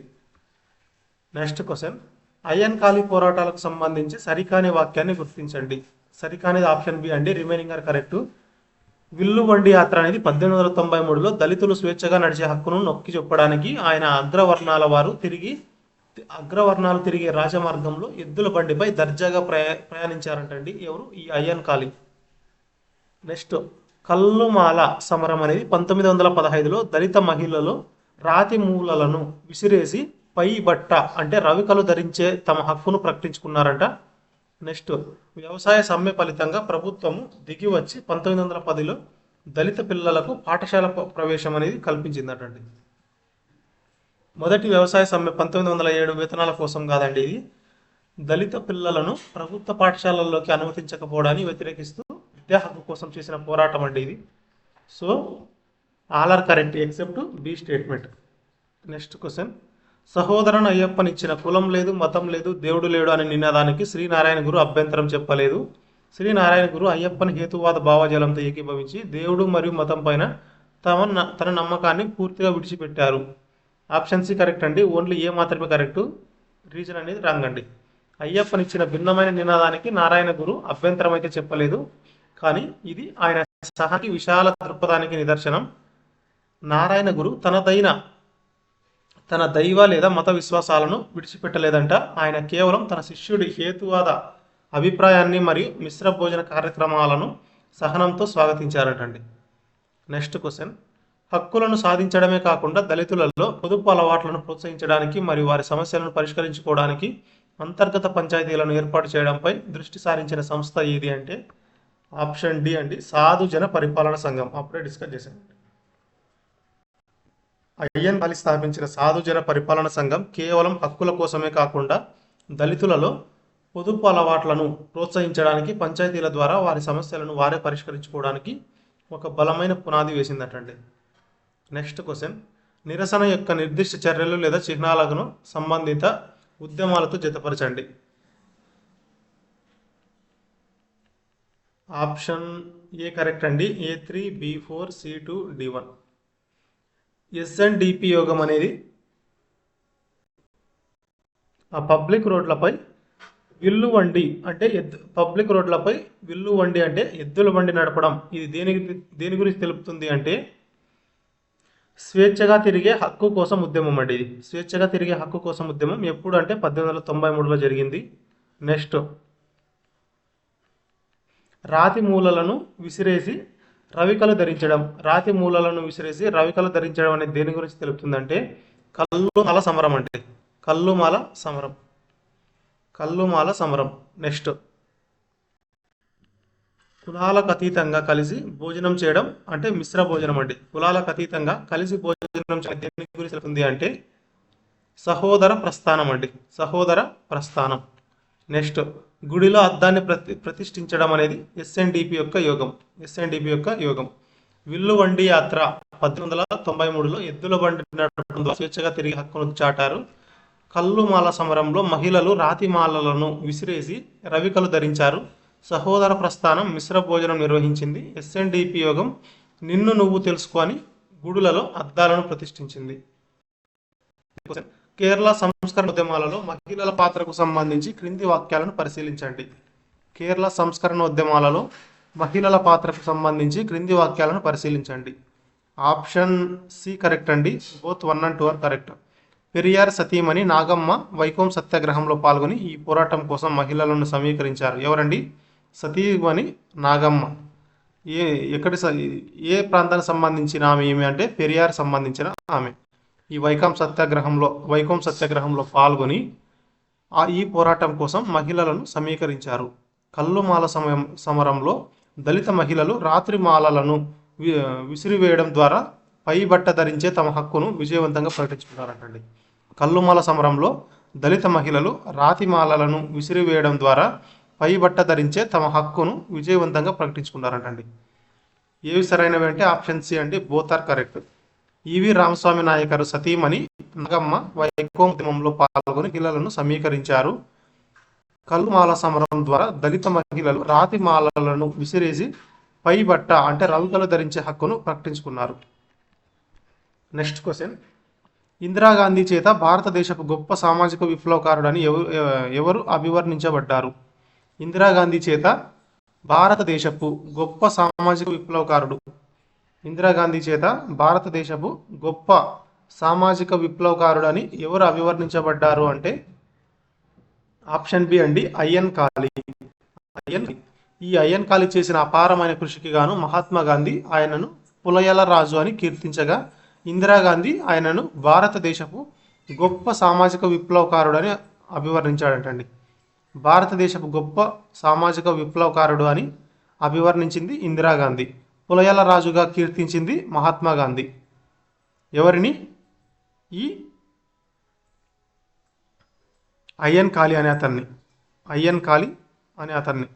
నెక్స్ట్ క్వశ్చన్, ఐఎన్ కాళీ పోరాటాలకు సంబంధించి సరికాని వాక్యాన్ని గుర్తించండి. సరికానిది ఆప్షన్ బి అండి. Remaining are correct. Villuvandi యాత్ర అనేది 1893లో దళితులు స్వేచ్ఛగా నడిచే హక్కును నొక్కి చెప్పడానికి ఆయన అగ్రవర్ణాలు తిరిగే రాజమార్గంలో ఎద్దుల బండిపై దర్జాగా ప్రయాణించారంటండి. ఎవరు? ఈ ఐఎన్ కాళీ. నెక్స్ట్, కల్లుమాల సమరం అనేది 1915లో దళిత మహిళలు రాతి మూలలను విసిరేసి పై బట్ట అంటే రవికలు ధరించే తమ హక్కును ప్రకటించుకున్నారంట. నెక్స్ట్, వ్యవసాయ సమ్మె ఫలితంగా ప్రభుత్వము దిగి వచ్చి 1910లో దళిత పిల్లలకు పాఠశాల ప్రవేశం అనేది కల్పించిందటండి. మొదటి వ్యవసాయ సమ్మె 1907 వేతనాల కోసం కాదండి. ఇది దళిత పిల్లలను ప్రభుత్వ పాఠశాలల్లోకి అనుమతించకపోవడాన్ని వ్యతిరేకిస్తూ విద్యా హక్కు కోసం చేసిన పోరాటం అండి ఇది. So all are correct except B statement. Next question, Sahodaran అయ్యప్పనిచ్చిన కులం లేదు, మతం లేదు, దేవుడు లేడు అనే నినాదానికి శ్రీనారాయణ గురు అభ్యంతరం చెప్పలేదు. శ్రీనారాయణ గురు అయ్యప్పని హేతువాద భావజాలంతో ఏకీభవించి దేవుడు మరియు మతం పైన తన నమ్మకాన్ని పూర్తిగా విడిచిపెట్టారు. ఆప్షన్ సి కరెక్ట్ అండి. ఓన్లీ ఏ మాత్రమే కరెక్ట్. రీజన్ అనేది రాంగ్ అండి. అయ్యప్పనిచ్చిన భిన్నమైన నినాదానికి నారాయణ గురు అభ్యంతరం అయితే చెప్పలేదు, కానీ ఇది ఆయన సహకి విశాల దృక్పథానికి నిదర్శనం. నారాయణ గురు తన దైవ లేదా మత విశ్వాసాలను విడిచిపెట్టలేదంట. ఆయన కేవలం తన శిష్యుడి హేతువాద అభిప్రాయాన్ని మరియు మిశ్ర భోజన కార్యక్రమాలను సహనంతో స్వాగతించారటండి. నెక్స్ట్ క్వశ్చన్, హక్కులను సాధించడమే కాకుండా దళితులలో పొదుపు అలవాట్లను ప్రోత్సహించడానికి మరియు వారి సమస్యలను పరిష్కరించుకోవడానికి అంతర్గత పంచాయతీలను ఏర్పాటు చేయడంపై దృష్టి సారించిన సంస్థ ఏది అంటే ఆప్షన్ డి అండి. సాధు జన పరిపాలన సంఘం. అప్పుడే డిస్కస్ చేశాం. ఐఎన్ కాళీ స్థాపించిన సాధు జన పరిపాలన సంఘం కేవలం హక్కుల కోసమే కాకుండా దళితులలో పొదుపు అలవాట్లను ప్రోత్సహించడానికి, పంచాయతీల ద్వారా వారి సమస్యలను వారే పరిష్కరించుకోవడానికి ఒక బలమైన పునాది వేసిందటండి. నెక్స్ట్ క్వశ్చన్, నిరసన యొక్క నిర్దిష్ట చర్యలు లేదా చిహ్నాలను సంబంధిత ఉద్యమాలతో జతపరచండి. ఆప్షన్ ఏ కరెక్ట్ అండి. A3 B4 C2 D1. SNDP యోగం అనేది ఆ పబ్లిక్ రోడ్లపై విల్లు వండి అంటే పబ్లిక్ రోడ్లపై విల్లు వండి అంటే ఎద్దుల బండి నడపడం. ఇది దేని గురించి తెలుపుతుంది అంటే స్వేచ్ఛగా తిరిగే హక్కు కోసం ఉద్యమం అండి. ఇది స్వేచ్ఛగా తిరిగే హక్కు కోసం ఉద్యమం ఎప్పుడు అంటే 1893లో జరిగింది. నెక్స్ట్, రాతి మూలలను విసిరేసి రవికలు ధరించడం. రాతి మూలలను విసిరేసి రవికలు ధరించడం అనేది దేని గురించి తెలుపుతుందంటే కల్లుమాల సమరం అంటే కల్లుమాల సమరం. కల్లుమాల సమరం. నెక్స్ట్, కులాలకు అతీతంగా కలిసి భోజనం చేయడం అంటే మిశ్ర భోజనం అండి. కులాలకు అతీతంగా కలిసి భోజనం చేయడం దేని గురించి తెలుపుతుంది అంటే సహోదర ప్రస్థానం అండి. సహోదర ప్రస్థానం. నెక్స్ట్, గుడిలో అద్దాన్ని ప్రతిష్ఠించడం అనేది ఎస్ఎన్డిపి యొక్క యోగం. ఎస్ఎన్డిపి యొక్క యోగం. విల్లు వండి యాత్ర 1893లో ఎద్దుల బండి నడపడం ద్వారా స్వేచ్ఛగా తిరిగి హక్కును చాటారు. కల్లుమాల సమరంలో మహిళలు రాతి మాలలను విసిరేసి రవికలు ధరించారు. సహోదర ప్రస్థానం మిశ్ర భోజనం నిర్వహించింది. ఎస్ఎన్డిపి యోగం నిన్ను నువ్వు తెలుసుకొని గుడులలో అద్దాలను ప్రతిష్ఠించింది. కేరళ సంస్కరణ ఉద్యమాలలో మహిళల పాత్రకు సంబంధించి క్రింది వాక్యాలను పరిశీలించండి. కేరళ సంస్కరణ ఉద్యమాలలో మహిళల పాత్రకు సంబంధించి క్రింది వాక్యాలను పరిశీలించండి. ఆప్షన్ సి కరెక్ట్ అండి. Both 1 and 2 are correct. Periyar సతీమణి నాగమ్మ వైకోం సత్యాగ్రహంలో పాల్గొని ఈ పోరాటం కోసం మహిళలను సమీకరించారు. ఎవరండి? సతీమణి నాగమ్మ. ఏ ప్రాంతానికి సంబంధించిన ఆమె ఏమి అంటే పెరియార్ సంబంధించిన ఆమె. ఈ వైకోం సత్యాగ్రహంలో పాల్గొని ఈ పోరాటం కోసం మహిళలను సమీకరించారు. కల్లుమాల సమరంలో దళిత మహిళలు రాత్రి మాలలను విసిరివేయడం ద్వారా పై బట్ట ధరించే తమ హక్కును విజయవంతంగా ప్రకటించుకున్నారంటండి. కల్లుమాల సమరంలో దళిత మహిళలు రాతి మాలలను విసిరివేయడం ద్వారా పై బట్ట ధరించే తమ హక్కును విజయవంతంగా ప్రకటించుకున్నారంటండి. ఏవి సరైనవి అంటే ఆప్షన్ సి అండి. Both are correct. EV Ramaswamy Naicker సతీమణి నాగమ్మ వైకోం ఉద్యమంలో పాల్గొని మహిళలను సమీకరించారు. కల్లుమాల సమరం ద్వారా దళిత మహిళలు రాతి మాలలను విసిరేసి పై బట్ట అంటే రవికలు ధరించే హక్కును ప్రకటించుకున్నారు. నెక్స్ట్ క్వశ్చన్, ఇందిరాగాంధీ చేత భారతదేశపు గొప్ప సామాజిక విప్లవకారుడని ఎవరు అభివర్ణించబడ్డారు? ఇందిరాగాంధీ చేత భారతదేశపు గొప్ప సామాజిక విప్లవకారుడు. ఇందిరాగాంధీ చేత భారతదేశపు గొప్ప సామాజిక విప్లవకారుడని ఎవరు అభివర్ణించబడ్డారు అంటే ఆప్షన్ బి అండి. ఐఎన్ కాళీ. ఈ ఐఎన్ కాళీ చేసిన అపారమైన కృషికి గాను మహాత్మా గాంధీ ఆయనను పులయల రాజు అని కీర్తించగా, ఇందిరాగాంధీ ఆయనను భారతదేశపు గొప్ప సామాజిక విప్లవకారుడని అభివర్ణించాడటండి. భారతదేశపు గొప్ప సామాజిక విప్లవకారుడు అని అభివర్ణించింది ఇందిరాగాంధీ. పులయల రాజుగా కీర్తించింది మహాత్మా గాంధీ. ఎవరిని? ఈ ఐఎన్ కాళీ అనే అతన్ని. ఐఎన్ కాళీ అనే అతన్ని.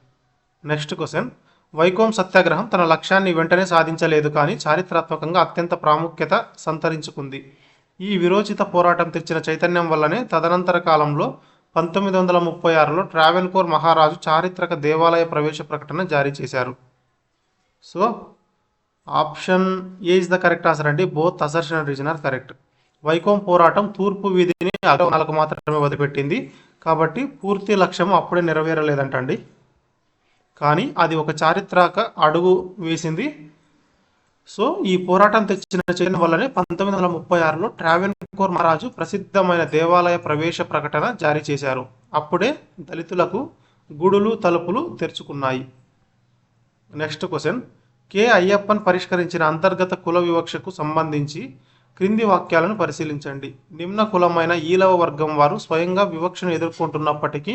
నెక్స్ట్ క్వశ్చన్, వైకోం సత్యాగ్రహం తన లక్ష్యాన్ని వెంటనే సాధించలేదు కానీ చారిత్రాత్మకంగా అత్యంత ప్రాముఖ్యత సంతరించుకుంది. ఈ విరోచిత పోరాటం తెచ్చిన చైతన్యం వల్లనే తదనంతర కాలంలో 1936లో ట్రావెన్కోర్ మహారాజు చారిత్రక దేవాలయ ప్రవేశ ప్రకటన జారీ చేశారు. So option A is the correct answer అండి. Both assertion and reason are correct. Vaikom పోరాటం తూర్పు వీధిని అగ్రవర్ణాలకు మాత్రమే వదిలిపెట్టింది కాబట్టి పూర్తి లక్ష్యం అప్పుడే నెరవేరలేదంటండి. కానీ అది ఒక చారిత్రక అడుగు వేసింది. సో ఈ పోరాటం తెచ్చిన చైతన్యం వల్లనే 1936లో ట్రావెన్కోర్ మహారాజు ప్రసిద్ధమైన దేవాలయ ప్రవేశ ప్రకటన జారీ చేశారు. అప్పుడే దళితులకు గుడులు తలుపులు తెరుచుకున్నాయి. నెక్స్ట్ క్వశ్చన్, కె అయ్యప్పన్ పరిష్కరించిన అంతర్గత కుల వివక్షకు సంబంధించి క్రింది వాక్యాలను పరిశీలించండి. నిమ్న కులమైన ఈలవ వర్గం వారు స్వయంగా వివక్షను ఎదుర్కొంటున్నప్పటికీ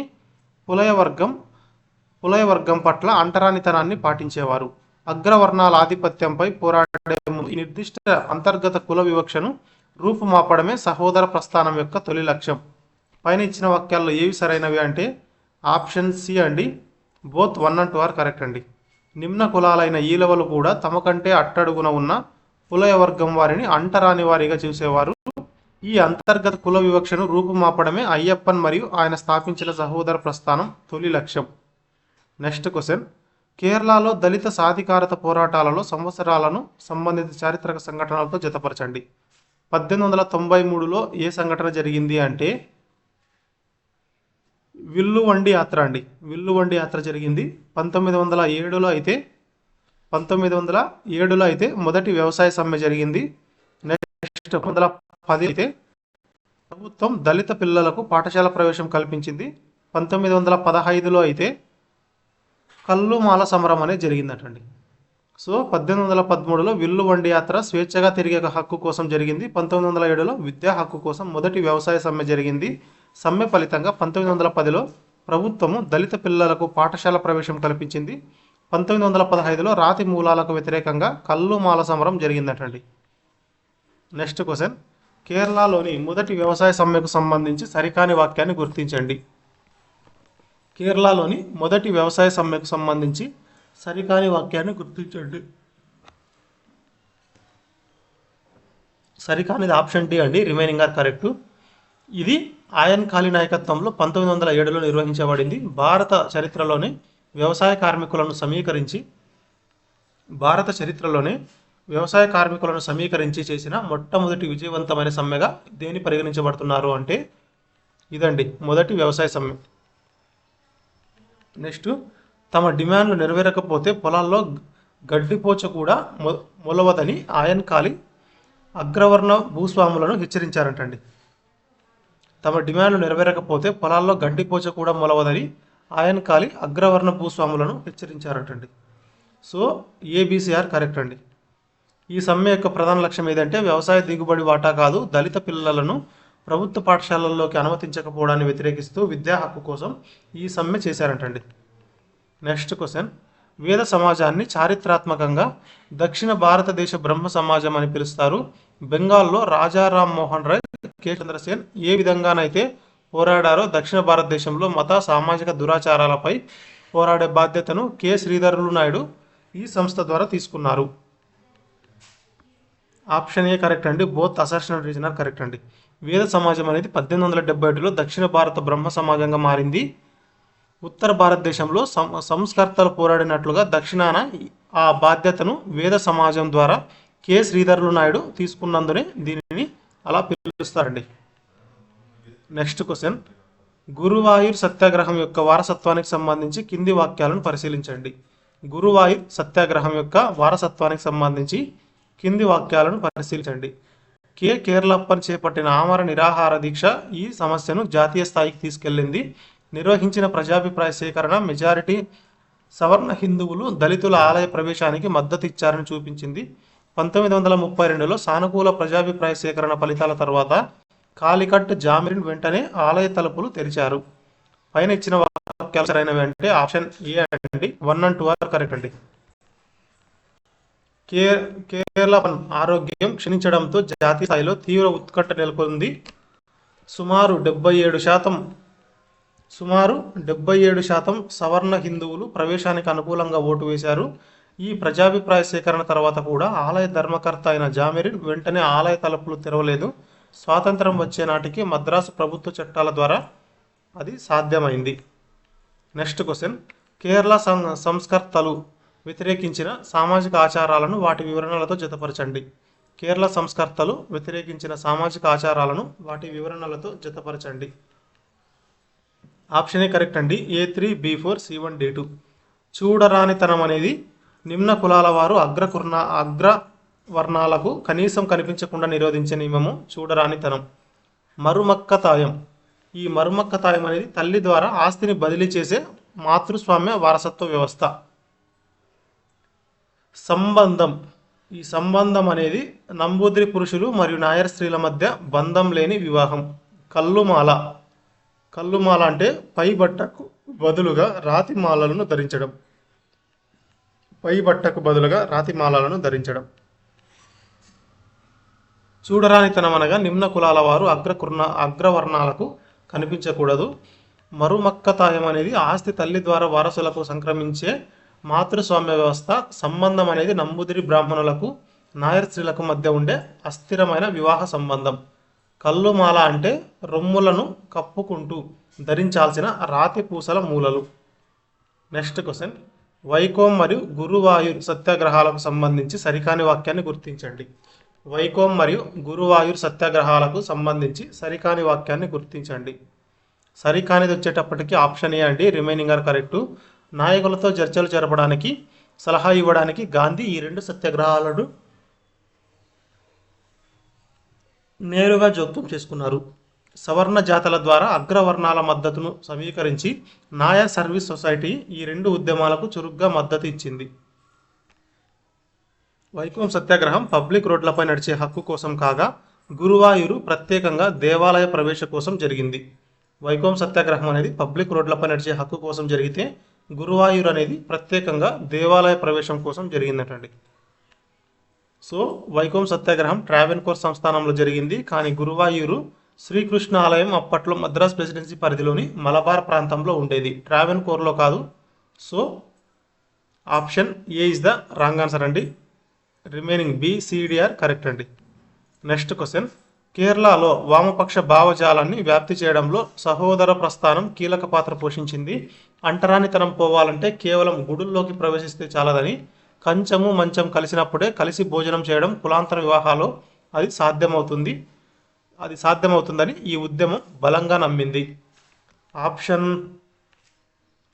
పులయ వర్గం పట్ల అంటరానితనాన్ని పాటించేవారు. అగ్రవర్ణాల ఆధిపత్యంపై పోరాడే ముందు ఈ నిర్దిష్ట అంతర్గత కుల వివక్షను రూపుమాపడమే సహోదర ప్రస్థానం యొక్క తొలి లక్ష్యం. పైన ఇచ్చిన వాక్యాల్లో ఏవి సరైనవి అంటే ఆప్షన్ సి అండి. బోత్ 1 and 2 ఆర్ కరెక్ట్ అండి. నిమ్న కులాలైన ఈలవలు కూడా తమ కంటే అట్టడుగున ఉన్న పులయ వర్గం వారిని అంటరాని వారిగా చూసేవారు. ఈ అంతర్గత కుల వివక్షను రూపుమాపడమే అయ్యప్పన్ మరియు ఆయన స్థాపించిన సహోదర ప్రస్థానం తొలి లక్ష్యం. నెక్స్ట్ క్వశ్చన్, కేరళలో దళిత సాధికారత పోరాటాలలో సంవత్సరాలను సంబంధిత చారిత్రక సంఘటనలతో జతపరచండి. 1893లో ఏ సంఘటన జరిగింది అంటే విల్లువండి యాత్ర అండి. విల్లువండి యాత్ర జరిగింది 1907లో అయితే 1907లో అయితే మొదటి వ్యవసాయ సమ్మె జరిగింది. నెక్స్ట్ 1910 అయితే ప్రభుత్వం దళిత పిల్లలకు పాఠశాల ప్రవేశం కల్పించింది. 1915లో అయితే కల్లుమాల సమరం అనేది జరిగిందటండి. సో 1813లో విల్లువండి యాత్ర స్వేచ్ఛగా తిరిగే హక్కు కోసం జరిగింది. 1907లో విద్యా హక్కు కోసం మొదటి వ్యవసాయ సమ్మె జరిగింది. సమ్మె ఫలితంగా 1910లో ప్రభుత్వము దళిత పిల్లలకు పాఠశాల ప్రవేశం కల్పించింది. 1915లో రాతి మూలాలకు వ్యతిరేకంగా కల్లుమాల సమరం జరిగిందటండి. నెక్స్ట్ క్వశ్చన్, కేరళలోని మొదటి వ్యవసాయ సమ్మెకు సంబంధించి సరికాని వాక్యాన్ని గుర్తించండి. కేరళలోని మొదటి వ్యవసాయ సమ్మెకు సంబంధించి సరికాని వాక్యాన్ని గుర్తించండి. సరికానిది ఆప్షన్ డి అండి, రిమైనింగ్ ఆర్ కరెక్ట్. ఇది ఆయన్ కాళీ నాయకత్వంలో 1907లో నిర్వహించబడింది. భారత చరిత్రలోనే వ్యవసాయ కార్మికులను సమీకరించి చేసిన మొట్టమొదటి విజయవంతమైన సమ్మెగా దేని పరిగణించబడుతున్నారు అంటే ఇదండి, మొదటి వ్యవసాయ సమ్మె. నెక్స్ట్, తమ డిమాండ్లు నెరవేరకపోతే పొలాల్లో గడ్డిపోచ కూడా మొలవదని ఆయన్ కాళీ అగ్రవర్ణ భూస్వాములను హెచ్చరించారంటండి. తమ డిమాండ్లు నెరవేరకపోతే పొలాల్లో గడ్డిపోచ కూడా మొలవదని ఆయన్ కాళీ అగ్రవర్ణ భూస్వాములను హెచ్చరించారటండి. సో ఏబీసీఆర్ కరెక్ట్ అండి. ఈ సమ్మె యొక్క ప్రధాన లక్ష్యం ఏదంటే వ్యవసాయ దిగుబడి వాటా కాదు, దళిత పిల్లలను ప్రభుత్వ పాఠశాలల్లోకి అనుమతించకపోవడాన్ని వ్యతిరేకిస్తూ విద్యా హక్కు కోసం ఈ సమ్మె చేశారంటండి. నెక్స్ట్ క్వశ్చన్, వేద సమాజాన్ని చారిత్రాత్మకంగా దక్షిణ భారతదేశ బ్రహ్మ సమాజం అని పిలుస్తారు. బెంగాల్లో రాజా రామ్ మోహన్ రాయ్, కె చంద్రసేన్ ఏ విధంగానైతే పోరాడారో దక్షిణ భారతదేశంలో మత సామాజిక దురాచారాలపై పోరాడే బాధ్యతను కె శ్రీధరులు నాయుడు ఈ సంస్థ ద్వారా తీసుకున్నారు. ఆప్షన్ ఏ కరెక్ట్ అండి, both assertion reason are correct అండి. వేద సమాజం అనేది 1871లో దక్షిణ భారత బ్రహ్మ సమాజంగా మారింది. ఉత్తర భారతదేశంలో సంస్కర్తలు పోరాడినట్లుగా దక్షిణాన ఆ బాధ్యతను వేద సమాజం ద్వారా కె శ్రీధరులు నాయుడు తీసుకున్నందునే దీనిని అలా పిలుస్తారండి. నెక్స్ట్ క్వశ్చన్, గురువాయూర్ సత్యాగ్రహం యొక్క వారసత్వానికి సంబంధించి కింది వాక్యాలను పరిశీలించండి. గురువాయూర్ సత్యాగ్రహం యొక్క వారసత్వానికి సంబంధించి కింది వాక్యాలను పరిశీలించండి. కేరళప్పన్ చేపట్టిన ఆమర నిరాహార దీక్ష ఈ సమస్యను జాతీయ స్థాయికి తీసుకెళ్లింది. నిర్వహించిన ప్రజాభిప్రాయ సేకరణ మెజారిటీ సవర్ణ హిందువులు దళితుల ఆలయ ప్రవేశానికి మద్దతు ఇచ్చారని చూపించింది. 1932లో సానుకూల ప్రజాభిప్రాయ సేకరణ ఫలితాల తర్వాత కాలికట్ జామిరిన్ వెంటనే ఆలయ తలుపులు తెరిచారు. పైన ఇచ్చిన వాక్యాలు సరైనవి అంటే ఆప్షన్ ఏ అండి, 1 and 2 ఆర్ కరెక్ట్ అండి. కేరళ ఆరోగ్యం క్షీణించడంతో జాతీయ స్థాయిలో తీవ్ర ఉత్కంఠ నెలకొంది. సుమారు 77% సవర్ణ హిందువులు ప్రవేశానికి అనుకూలంగా ఓటు వేశారు. ఈ ప్రజాభిప్రాయ సేకరణ తర్వాత కూడా ఆలయ ధర్మకర్త అయిన జామిరిన్ వెంటనే ఆలయ తలుపులు తెరవలేదు. స్వాతంత్రం వచ్చే నాటికి మద్రాసు ప్రభుత్వ చట్టాల ద్వారా అది సాధ్యమైంది. నెక్స్ట్ క్వశ్చన్, కేరళ సంస్కర్తలు వ్యతిరేకించిన సామాజిక ఆచారాలను వాటి వివరణలతో జతపరచండి. కేరళ సంస్కర్తలు వ్యతిరేకించిన సామాజిక ఆచారాలను వాటి వివరణలతో జతపరచండి. ఆప్షన్ ఏ కరెక్ట్ అండి, A3 B4 C1 D2. చూడరానితనం అనేది నిమ్న కులాల వారు అగ్రవర్ణాలకు కనీసం కనిపించకుండా నిరోధించే నియమము చూడరానితనం. మరుమక్కతాయం, ఈ మరుమక్కతాయం అనేది తల్లి ద్వారా ఆస్తిని బదిలీ చేసే మాతృస్వామ్య వారసత్వ వ్యవస్థ. సంబంధం, ఈ సంబంధం అనేది నంబూద్రి పురుషులు మరియు నాయర్ స్త్రీల మధ్య బంధం లేని వివాహం. కల్లుమాల అంటే పై బట్టకు బదులుగా రాతి మాలలను ధరించడం. చూడరానితనం అనగా నిమ్న కులాల వారు అగ్రవర్ణాలకు కనిపించకూడదు. మరుమక్కతాయం అనేది ఆస్తి తల్లి ద్వారా వారసులకు సంక్రమించే మాతృస్వామ్య వ్యవస్థ. సంబంధం అనేది నంబూదిరి బ్రాహ్మణులకు నాయర్ స్త్రీలకు మధ్య ఉండే అస్థిరమైన వివాహ సంబంధం. కల్లుమాల అంటే రొమ్ములను కప్పుకుంటూ ధరించాల్సిన రాతి పూసల మూలలు. నెక్స్ట్ క్వశ్చన్, వైకోం మరియు గురువాయూర్ సత్యాగ్రహాలకు సంబంధించి సరికాని వాక్యాన్ని గుర్తించండి. వైకోం మరియు గురువాయూర్ సత్యాగ్రహాలకు సంబంధించి సరికాని వాక్యాన్ని గుర్తించండి. సరికానిది వచ్చేటప్పటికి ఆప్షన్ ఏ అండి, రిమైనింగ్ ఆర్ కరెక్టు. నాయకులతో చర్చలు జరపడానికి, సలహా ఇవ్వడానికి గాంధీ ఈ 2 సత్యాగ్రహాలను నేరుగా జోక్యం చేసుకున్నారు. సవర్ణ జాతల ద్వారా అగ్రవర్ణాల మద్దతును సమీకరించి నాయర్ సర్వీస్ సొసైటీ ఈ 2 ఉద్యమాలకు చురుగ్గా మద్దతు ఇచ్చింది. వైకోం సత్యాగ్రహం పబ్లిక్ రోడ్లపై నడిచే హక్కు కోసం కాగా, గురువాయూరు ప్రత్యేకంగా దేవాలయ ప్రవేశ కోసం జరిగింది. వైకోం సత్యాగ్రహం అనేది పబ్లిక్ రోడ్లపై నడిచే హక్కు కోసం జరిగితే, గురువాయూరు అనేది ప్రత్యేకంగా దేవాలయ ప్రవేశం కోసం జరిగిందటండి. సో వైకోం సత్యాగ్రహం ట్రావెన్కోర్ సంస్థానంలో జరిగింది, కానీ గురువాయూరు శ్రీకృష్ణ ఆలయం అప్పట్లో మద్రాస్ ప్రెసిడెన్సీ పరిధిలోని మలబార్ ప్రాంతంలో ఉండేది, ట్రావెన్కోర్లో కాదు. So option A is the wrong answer అండి. రిమైనింగ్ బి, సిడిఆర్ కరెక్ట్ అండి. నెక్స్ట్ క్వశ్చన్, కేరళలో వామపక్ష భావజాలాన్ని వ్యాప్తి చేయడంలో సహోదర ప్రస్థానం కీలక పాత్ర పోషించింది. అంటరానితనం పోవాలంటే కేవలం గుడుల్లోకి ప్రవేశిస్తే చాలదని, కంచము మంచం కలిసినప్పుడే కలిసి భోజనం చేయడం కులాంతర వివాహాలు అది సాధ్యమవుతుందని ఈ ఉద్యమం బలంగా నమ్మింది. Option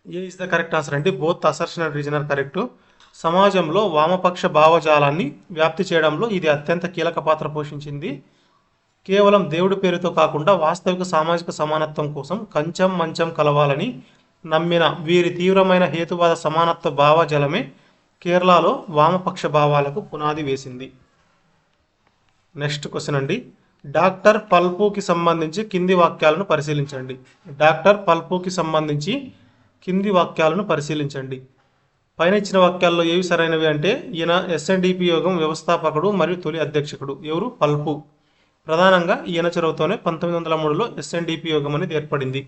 A is the correct answer అండి. Both assertion and reason are correct. సమాజంలో వామపక్ష భావజాలాన్ని వ్యాప్తి చేయడంలో ఇది అత్యంత కీలక పాత్ర పోషించింది. కేవలం దేవుడి పేరుతో కాకుండా వాస్తవిక సామాజిక సమానత్వం కోసం కంచం మంచం కలవాలని నమ్మిన వీరి తీవ్రమైన హేతువాద సమానత్వ భావజాలమే కేరళలో వామపక్ష భావాలకు పునాది వేసింది. నెక్స్ట్ క్వశ్చన్ అండి, డాక్టర్ పల్పుకి సంబంధించి కింది వాక్యాలను పరిశీలించండి. డాక్టర్ పల్పుకి సంబంధించి కింది వాక్యాలను పరిశీలించండి. పైన ఇచ్చిన వాక్యాల్లో ఏవి సరైనవి అంటే, ఈయన ఎస్ఎన్డిపి యోగం వ్యవస్థాపకుడు మరియు తొలి అధ్యక్షుడు. ఎవరు? పల్పు. ప్రధానంగా ఈయన చొరవతోనే 1903లో ఎస్ఎన్డిపి యోగం అనేది ఏర్పడింది.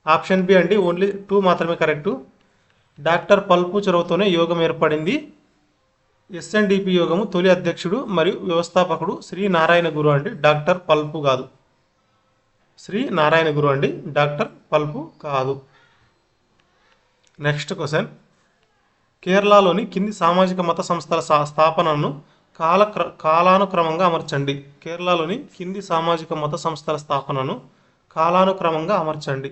ఆప్షన్ బి అండి, ఓన్లీ 2 మాత్రమే కరెక్టు. డాక్టర్ పల్పు చొరవతోనే యోగం ఏర్పడింది. ఎస్ఎన్డిపి యోగము తొలి అధ్యక్షుడు మరియు వ్యవస్థాపకుడు శ్రీ నారాయణ గురు అండి, డాక్టర్ పల్పు కాదు. శ్రీ నారాయణ గురు అండి, డాక్టర్ పల్పు కాదు. నెక్స్ట్ క్వశ్చన్, కేరళలోని కింది సామాజిక మత సంస్థల స్థాపనను కాలానుక్రమంగా అమర్చండి. కేరళలోని కింది సామాజిక మత సంస్థల స్థాపనను కాలానుక్రమంగా అమర్చండి.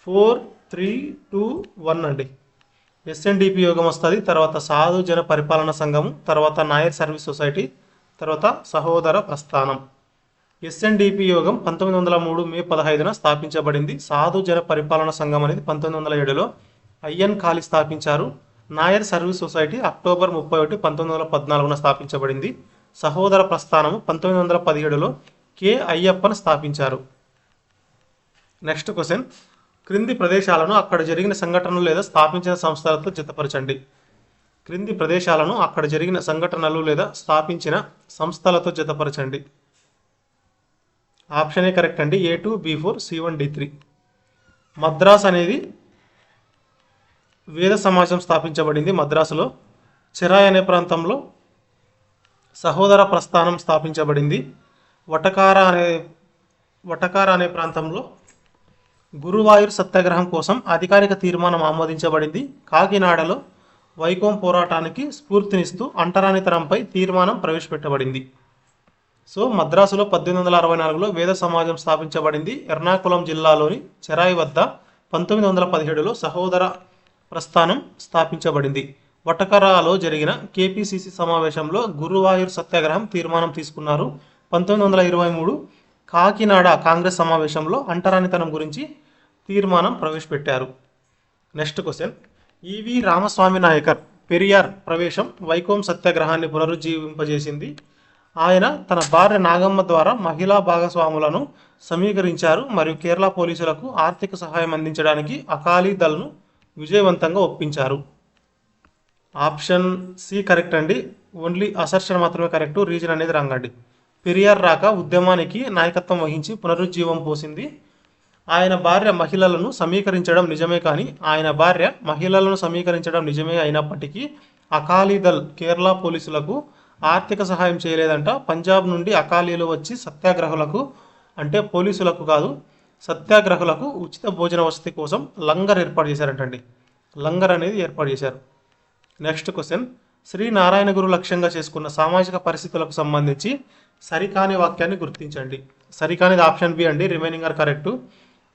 4, 3, 2, 1 అండి. ఎస్ఎన్డిపి యోగం వస్తుంది, తర్వాత సాధు జన పరిపాలన సంఘము, తర్వాత నాయర్ సర్వీస్ సొసైటీ, తర్వాత సహోదర ప్రస్థానం. ఎస్ఎన్డిపి యోగం 1903 మే 15న స్థాపించబడింది. సాధు జన పరిపాలన సంఘం అనేది 1907లో ఐఎన్ కాళీ స్థాపించారు. నాయర్ సర్వీస్ సొసైటీ అక్టోబర్ 31, 1914న స్థాపించబడింది. సహోదర ప్రస్థానము 1917లో కె అయ్యప్పన్ స్థాపించారు. నెక్స్ట్ క్వశ్చన్, క్రింది ప్రదేశాలను అక్కడ జరిగిన సంఘటనలు లేదా స్థాపించిన సంస్థలతో జతపరచండి. క్రింది ప్రదేశాలను అక్కడ జరిగిన సంఘటనలు లేదా స్థాపించిన సంస్థలతో జతపరచండి. ఆప్షన్ ఏ కరెక్ట్ అండి. A2, B4, C1, D3. Madras అనేది వేద సమాజం స్థాపించబడింది. మద్రాసులో చెరాయ్ అనే ప్రాంతంలో సహోదర ప్రస్థానం స్థాపించబడింది. వటకార అనే ప్రాంతంలో గురువాయూర్ సత్యాగ్రహం కోసం అధికారిక తీర్మానం ఆమోదించబడింది. కాకినాడలో వైకోం పోరాటానికి స్ఫూర్తినిస్తూ అంటరానితనంపై తీర్మానం ప్రవేశపెట్టబడింది. సో మద్రాసులో 1864లో వేద సమాజం స్థాపించబడింది. ఎర్నాకుళం జిల్లాలోని చెరాయి వద్ద 1917లో సహోదర ప్రస్థానం స్థాపించబడింది. వటకరాలో జరిగిన కేపీసీసీ సమావేశంలో గురువాయూర్ సత్యాగ్రహం తీర్మానం తీసుకున్నారు. 1923 కాకినాడ కాంగ్రెస్ సమావేశంలో అంటరానితనం గురించి తీర్మానం ప్రవేశపెట్టారు. నెక్స్ట్ క్వశ్చన్, ఈవి రామస్వామి నాయకర్ పెరియార్ ప్రవేశం వైకోం సత్యాగ్రహాన్ని పునరుజ్జీవింపజేసింది. ఆయన తన భార్య నాగమ్మ ద్వారా మహిళా భాగస్వాములను సమీకరించారు మరియు కేరళ పోలీసులకు ఆర్థిక సహాయం అందించడానికి అకాలీ దళ్ను విజయవంతంగా ఒప్పించారు. ఆప్షన్ సి కరెక్ట్ అండి. ఓన్లీ అసర్షన్ మాత్రమే కరెక్ట్, రీజన్ అనేది రాంగ్ అండి. పెరియార్ రాక ఉద్యమానికి నాయకత్వం వహించి పునరుజ్జీవం పోసింది. ఆయన భార్య మహిళలను సమీకరించడం నిజమే, కానీ అయినప్పటికీ అకాలీదళ్ కేరళ పోలీసులకు ఆర్థిక సహాయం చేయలేదంట. పంజాబ్ నుండి అకాలీలు వచ్చి పోలీసులకు కాదు, సత్యాగ్రహులకు ఉచిత భోజన వసతి కోసం లంగర్ ఏర్పాటు చేశారంటండి. లంగర్ అనేది ఏర్పాటు చేశారు. నెక్స్ట్ క్వశ్చన్, శ్రీ నారాయణ గురు లక్ష్యంగా చేసుకున్న సామాజిక పరిస్థితులకు సంబంధించి సరికాని వాక్యాన్ని గుర్తించండి. సరికానిది ఆప్షన్ బి అండి, రిమైనింగ్ ఆర్ కరెక్ట్.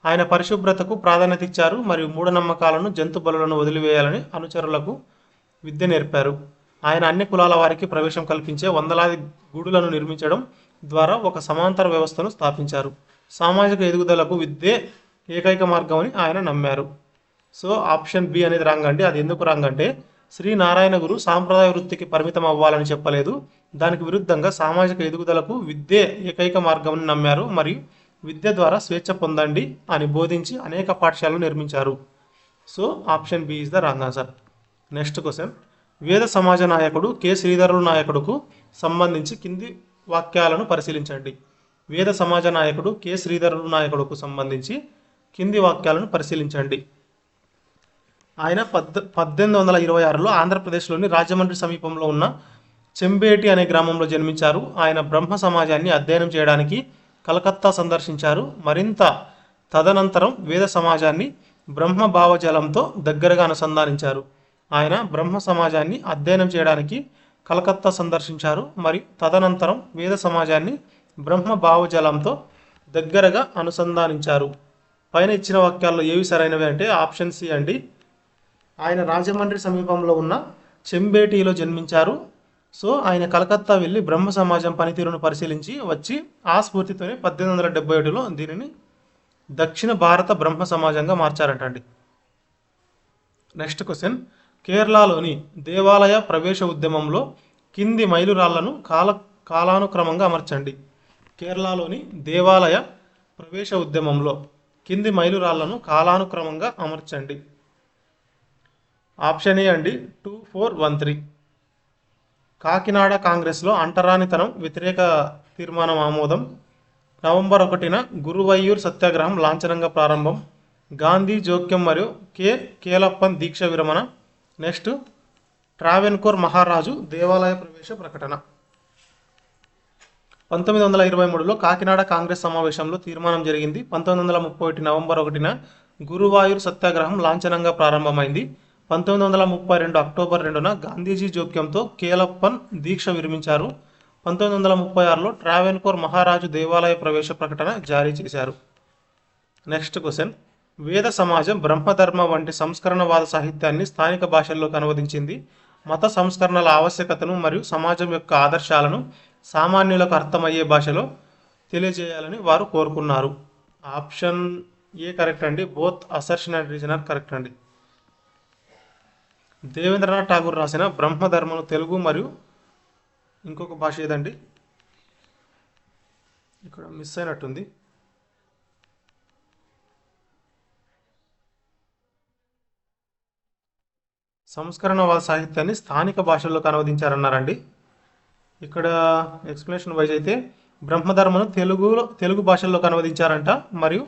ఆయన పరిశుభ్రతకు ప్రాధాన్యత ఇచ్చారు మరియు మూఢనమ్మకాలను జంతు బలులను వదిలివేయాలని అనుచరులకు విద్య నేర్పారు. ఆయన అన్ని కులాల వారికి ప్రవేశం కల్పించే వందలాది గుడులను నిర్మించడం ద్వారా ఒక సమాంతర వ్యవస్థను స్థాపించారు. సామాజిక ఎదుగుదలకు విద్యే ఏకైక మార్గం అని ఆయన నమ్మారు. సో ఆప్షన్ బి అనేది రాంగ్ అండి. అది ఎందుకు రాంగ్ అంటే శ్రీ నారాయణ గురు సాంప్రదాయ వృత్తికి పరిమితం అవ్వాలని చెప్పలేదు. దానికి విరుద్ధంగా సామాజిక ఎదుగుదలకు విద్యే ఏకైక మార్గం అని నమ్మారు మరియు విద్య ద్వారా స్వేచ్ఛ పొందండి అని బోధించి అనేక పాఠశాలలు నిర్మించారు. So option B is the wrong answer. Next question, Veda Samaj నాయకుడు కె శ్రీధరులు నాయకుడుకు సంబంధించి కింది వాక్యాలను పరిశీలించండి. వేద సమాజ నాయకుడు కె శ్రీధరులు నాయకుడుకు సంబంధించి కింది వాక్యాలను పరిశీలించండి. ఆయన 1826లో ఆంధ్రప్రదేశ్లోని రాజమండ్రి సమీపంలో ఉన్న చెంబేటి అనే గ్రామంలో జన్మించారు. ఆయన బ్రహ్మ సమాజాన్ని అధ్యయనం చేయడానికి కలకత్తా సందర్శించారు. మరింత తదనంతరం వేద సమాజాన్ని బ్రహ్మ భావజాలంతో దగ్గరగా అనుసంధానించారు. ఆయన బ్రహ్మ సమాజాన్ని అధ్యయనం చేయడానికి కలకత్తా సందర్శించారు మరియు తదనంతరం వేద సమాజాన్ని బ్రహ్మ భావజాలంతో దగ్గరగా అనుసంధానించారు. పైన ఇచ్చిన వాక్యాల్లో ఏవి సరైనవి అంటే ఆప్షన్ సి అండి. ఆయన రాజమండ్రి సమీపంలో ఉన్న చెంబేటిలో జన్మించారు. సో ఆయన కలకత్తా వెళ్ళి బ్రహ్మ సమాజం పనితీరును పరిశీలించి వచ్చి ఆ స్ఫూర్తితోనే 1871లో దీనిని దక్షిణ భారత బ్రహ్మ సమాజంగా మార్చారంటండి. నెక్స్ట్ క్వశ్చన్, కేరళలోని దేవాలయ ప్రవేశ ఉద్యమంలో కింది మైలురాళ్లను కాలానుక్రమంగా అమర్చండి. కేరళలోని దేవాలయ ప్రవేశ ఉద్యమంలో కింది మైలురాళ్లను కాలానుక్రమంగా అమర్చండి. ఆప్షన్ ఏ అండి 2413. కాకినాడ కాంగ్రెస్లో అంటరానితనం వ్యతిరేక తీర్మానం ఆమోదం. నవంబర్ 1న గురువయ్యూర్ సత్యాగ్రహం లాంఛనంగా ప్రారంభం. గాంధీ జోక్యం మరియు కేలప్పన్ దీక్ష విరమణ. నెక్స్ట్ ట్రావెన్కోర్ మహారాజు దేవాలయ ప్రవేశ ప్రకటన. 1923లో కాకినాడ కాంగ్రెస్ సమావేశంలో తీర్మానం జరిగింది. 1931 నవంబర్ 1న గురువాయూర్ సత్యాగ్రహం లాంఛనంగా ప్రారంభమైంది. 1932 అక్టోబర్ 2న గాంధీజీ జోక్యంతో కేలప్పన్ దీక్ష విరమించారు. 1936లో ట్రావెన్కోర్ మహారాజు దేవాలయ ప్రవేశ ప్రకటన జారీ చేశారు. నెక్స్ట్ క్వశ్చన్, వేద సమాజం బ్రహ్మధర్మ వంటి సంస్కరణవాద సాహిత్యాన్ని స్థానిక భాషల్లోకి అనువదించింది. మత సంస్కరణల ఆవశ్యకతను మరియు సమాజం యొక్క ఆదర్శాలను సామాన్యులకు అర్థమయ్యే భాషలో తెలియజేయాలని వారు కోరుకున్నారు. ఆప్షన్ ఏ కరెక్ట్ అండి. Both assertion and reason are correct అండి. దేవేంద్రనాథ్ ఠాగూర్ రాసిన బ్రహ్మధర్మను తెలుగు మరియు ఇంకొక భాష ఏదండి, ఇక్కడ మిస్ అయినట్టుంది. సంస్కరణవాద సాహిత్యాన్ని స్థానిక భాషల్లోకి అనువదించారన్నారండి. ఇక్కడ ఎక్స్ప్లెనేషన్ వైజ్ అయితే బ్రహ్మధర్మను తెలుగు భాషల్లోకి అనువదించారంట మరియు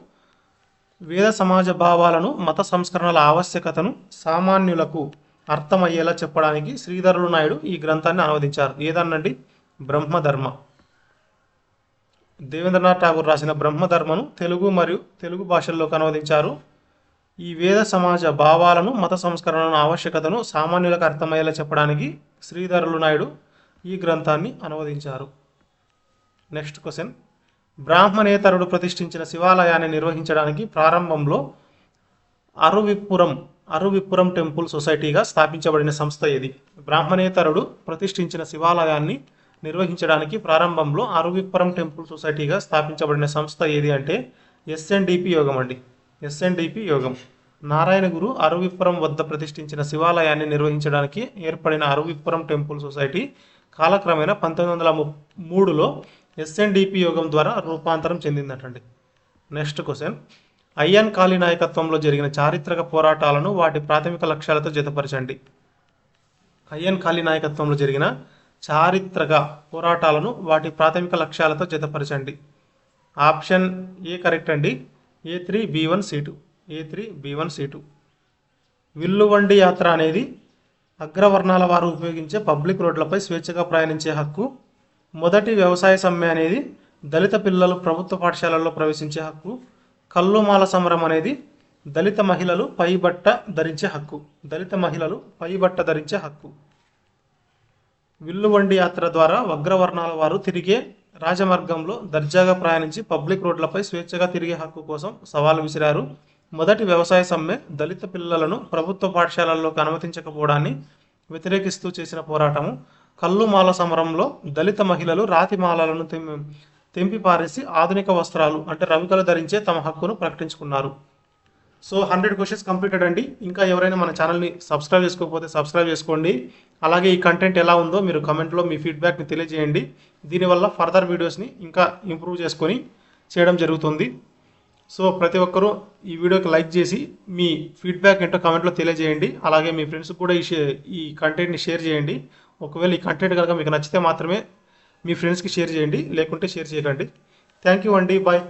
వేద సమాజ భావాలను మత సంస్కరణల ఆవశ్యకతను సామాన్యులకు అర్థమయ్యేలా చెప్పడానికి శ్రీధరులు నాయుడు ఈ గ్రంథాన్ని అనువదించారు. ఏదన్నండి, బ్రహ్మధర్మ. దేవేంద్రనాథ్ ఠాగూర్ రాసిన బ్రహ్మధర్మను తెలుగు భాషల్లోకి అనువదించారు. ఈ వేద సమాజ భావాలను మత సంస్కరణల ఆవశ్యకతను సామాన్యులకు అర్థమయ్యేలా చెప్పడానికి శ్రీధరులు నాయుడు ఈ గ్రంథాన్ని అనువదించారు. నెక్స్ట్ క్వశ్చన్, బ్రాహ్మణేతరుడు ప్రతిష్ఠించిన శివాలయాన్ని నిర్వహించడానికి ప్రారంభంలో అరువిప్పురం టెంపుల్ సొసైటీగా స్థాపించబడిన సంస్థ ఏది? బ్రాహ్మణేతరుడు ప్రతిష్ఠించిన శివాలయాన్ని నిర్వహించడానికి ప్రారంభంలో అరువిప్పురం టెంపుల్ సొసైటీగా స్థాపించబడిన సంస్థ ఏది అంటే ఎస్ఎన్డిపి యోగం అండి. ఎస్ఎన్డిపి యోగం. నారాయణ గురు అరువిప్పురం వద్ద ప్రతిష్ఠించిన శివాలయాన్ని నిర్వహించడానికి ఏర్పడిన అరువిప్పురం టెంపుల్ సొసైటీ కాలక్రమేణా 1903లో ఎస్ఎన్డిపి యోగం ద్వారా రూపాంతరం చెందిందటండి. నెక్స్ట్ క్వశ్చన్, అయ్యన్ కాళీ నాయకత్వంలో జరిగిన చారిత్రక పోరాటాలను వాటి ప్రాథమిక లక్ష్యాలతో జతపరచండి. అయ్యన్ కాళీ నాయకత్వంలో జరిగిన చారిత్రక పోరాటాలను వాటి ప్రాథమిక లక్ష్యాలతో జతపరచండి. ఆప్షన్ ఏ కరెక్ట్ అండి. A3B1C2. విల్లువండి యాత్ర అనేది అగ్రవర్ణాల వారు ఉపయోగించే పబ్లిక్ రోడ్లపై స్వేచ్ఛగా ప్రయాణించే హక్కు. మొదటి వ్యవసాయ సమ్మె అనేది దళిత పిల్లలు ప్రభుత్వ పాఠశాలల్లో ప్రవేశించే హక్కు. కల్లుమాల సమరం అనేది దళిత మహిళలు పైబట్ట ధరించే హక్కు. విల్లువండి యాత్ర ద్వారా అగ్రవర్ణాల వారు తిరిగే రాజమార్గంలో దర్జాగా ప్రయాణించి పబ్లిక్ రోడ్లపై స్వేచ్ఛగా తిరిగే హక్కు కోసం సవాలు విసిరారు. మొదటి వ్యవసాయ సమ్మె దళిత పిల్లలను ప్రభుత్వ పాఠశాలల్లోకి అనుమతించకపోవడాన్ని వ్యతిరేకిస్తూ చేసిన పోరాటము. కల్లు మాల సమరంలో దళిత మహిళలు రాతి మాలలను తెంపి పారేసి ఆధునిక వస్త్రాలు అంటే రవికలు ధరించే తమ హక్కును ప్రకటించుకున్నారు. సో 100 క్వశ్చన్స్ కంప్లీటెడ్ అండి. ఇంకా ఎవరైనా మన ఛానల్ని సబ్స్క్రైబ్ చేసుకోకపోతే సబ్స్క్రైబ్ చేసుకోండి. అలాగే ఈ కంటెంట్ ఎలా ఉందో మీరు కమెంట్లో మీ ఫీడ్బ్యాక్ని తెలియజేయండి. దీనివల్ల ఫర్దర్ వీడియోస్ని ఇంకా ఇంప్రూవ్ చేసుకొని చేయడం జరుగుతుంది. సో ప్రతి ఒక్కరూ ఈ వీడియోకి లైక్ చేసి మీ ఫీడ్బ్యాక్ ఏంటో కమెంట్లో తెలియజేయండి. అలాగే మీ ఫ్రెండ్స్కి కూడా ఈ కంటెంట్ని షేర్ చేయండి. ఒకవేళ ఈ కంటెంట్ కనుక మీకు నచ్చితే మాత్రమే మీ ఫ్రెండ్స్కి షేర్ చేయండి, లేకుంటే షేర్ చేయకండి. థ్యాంక్ యూ అండి. బాయ్.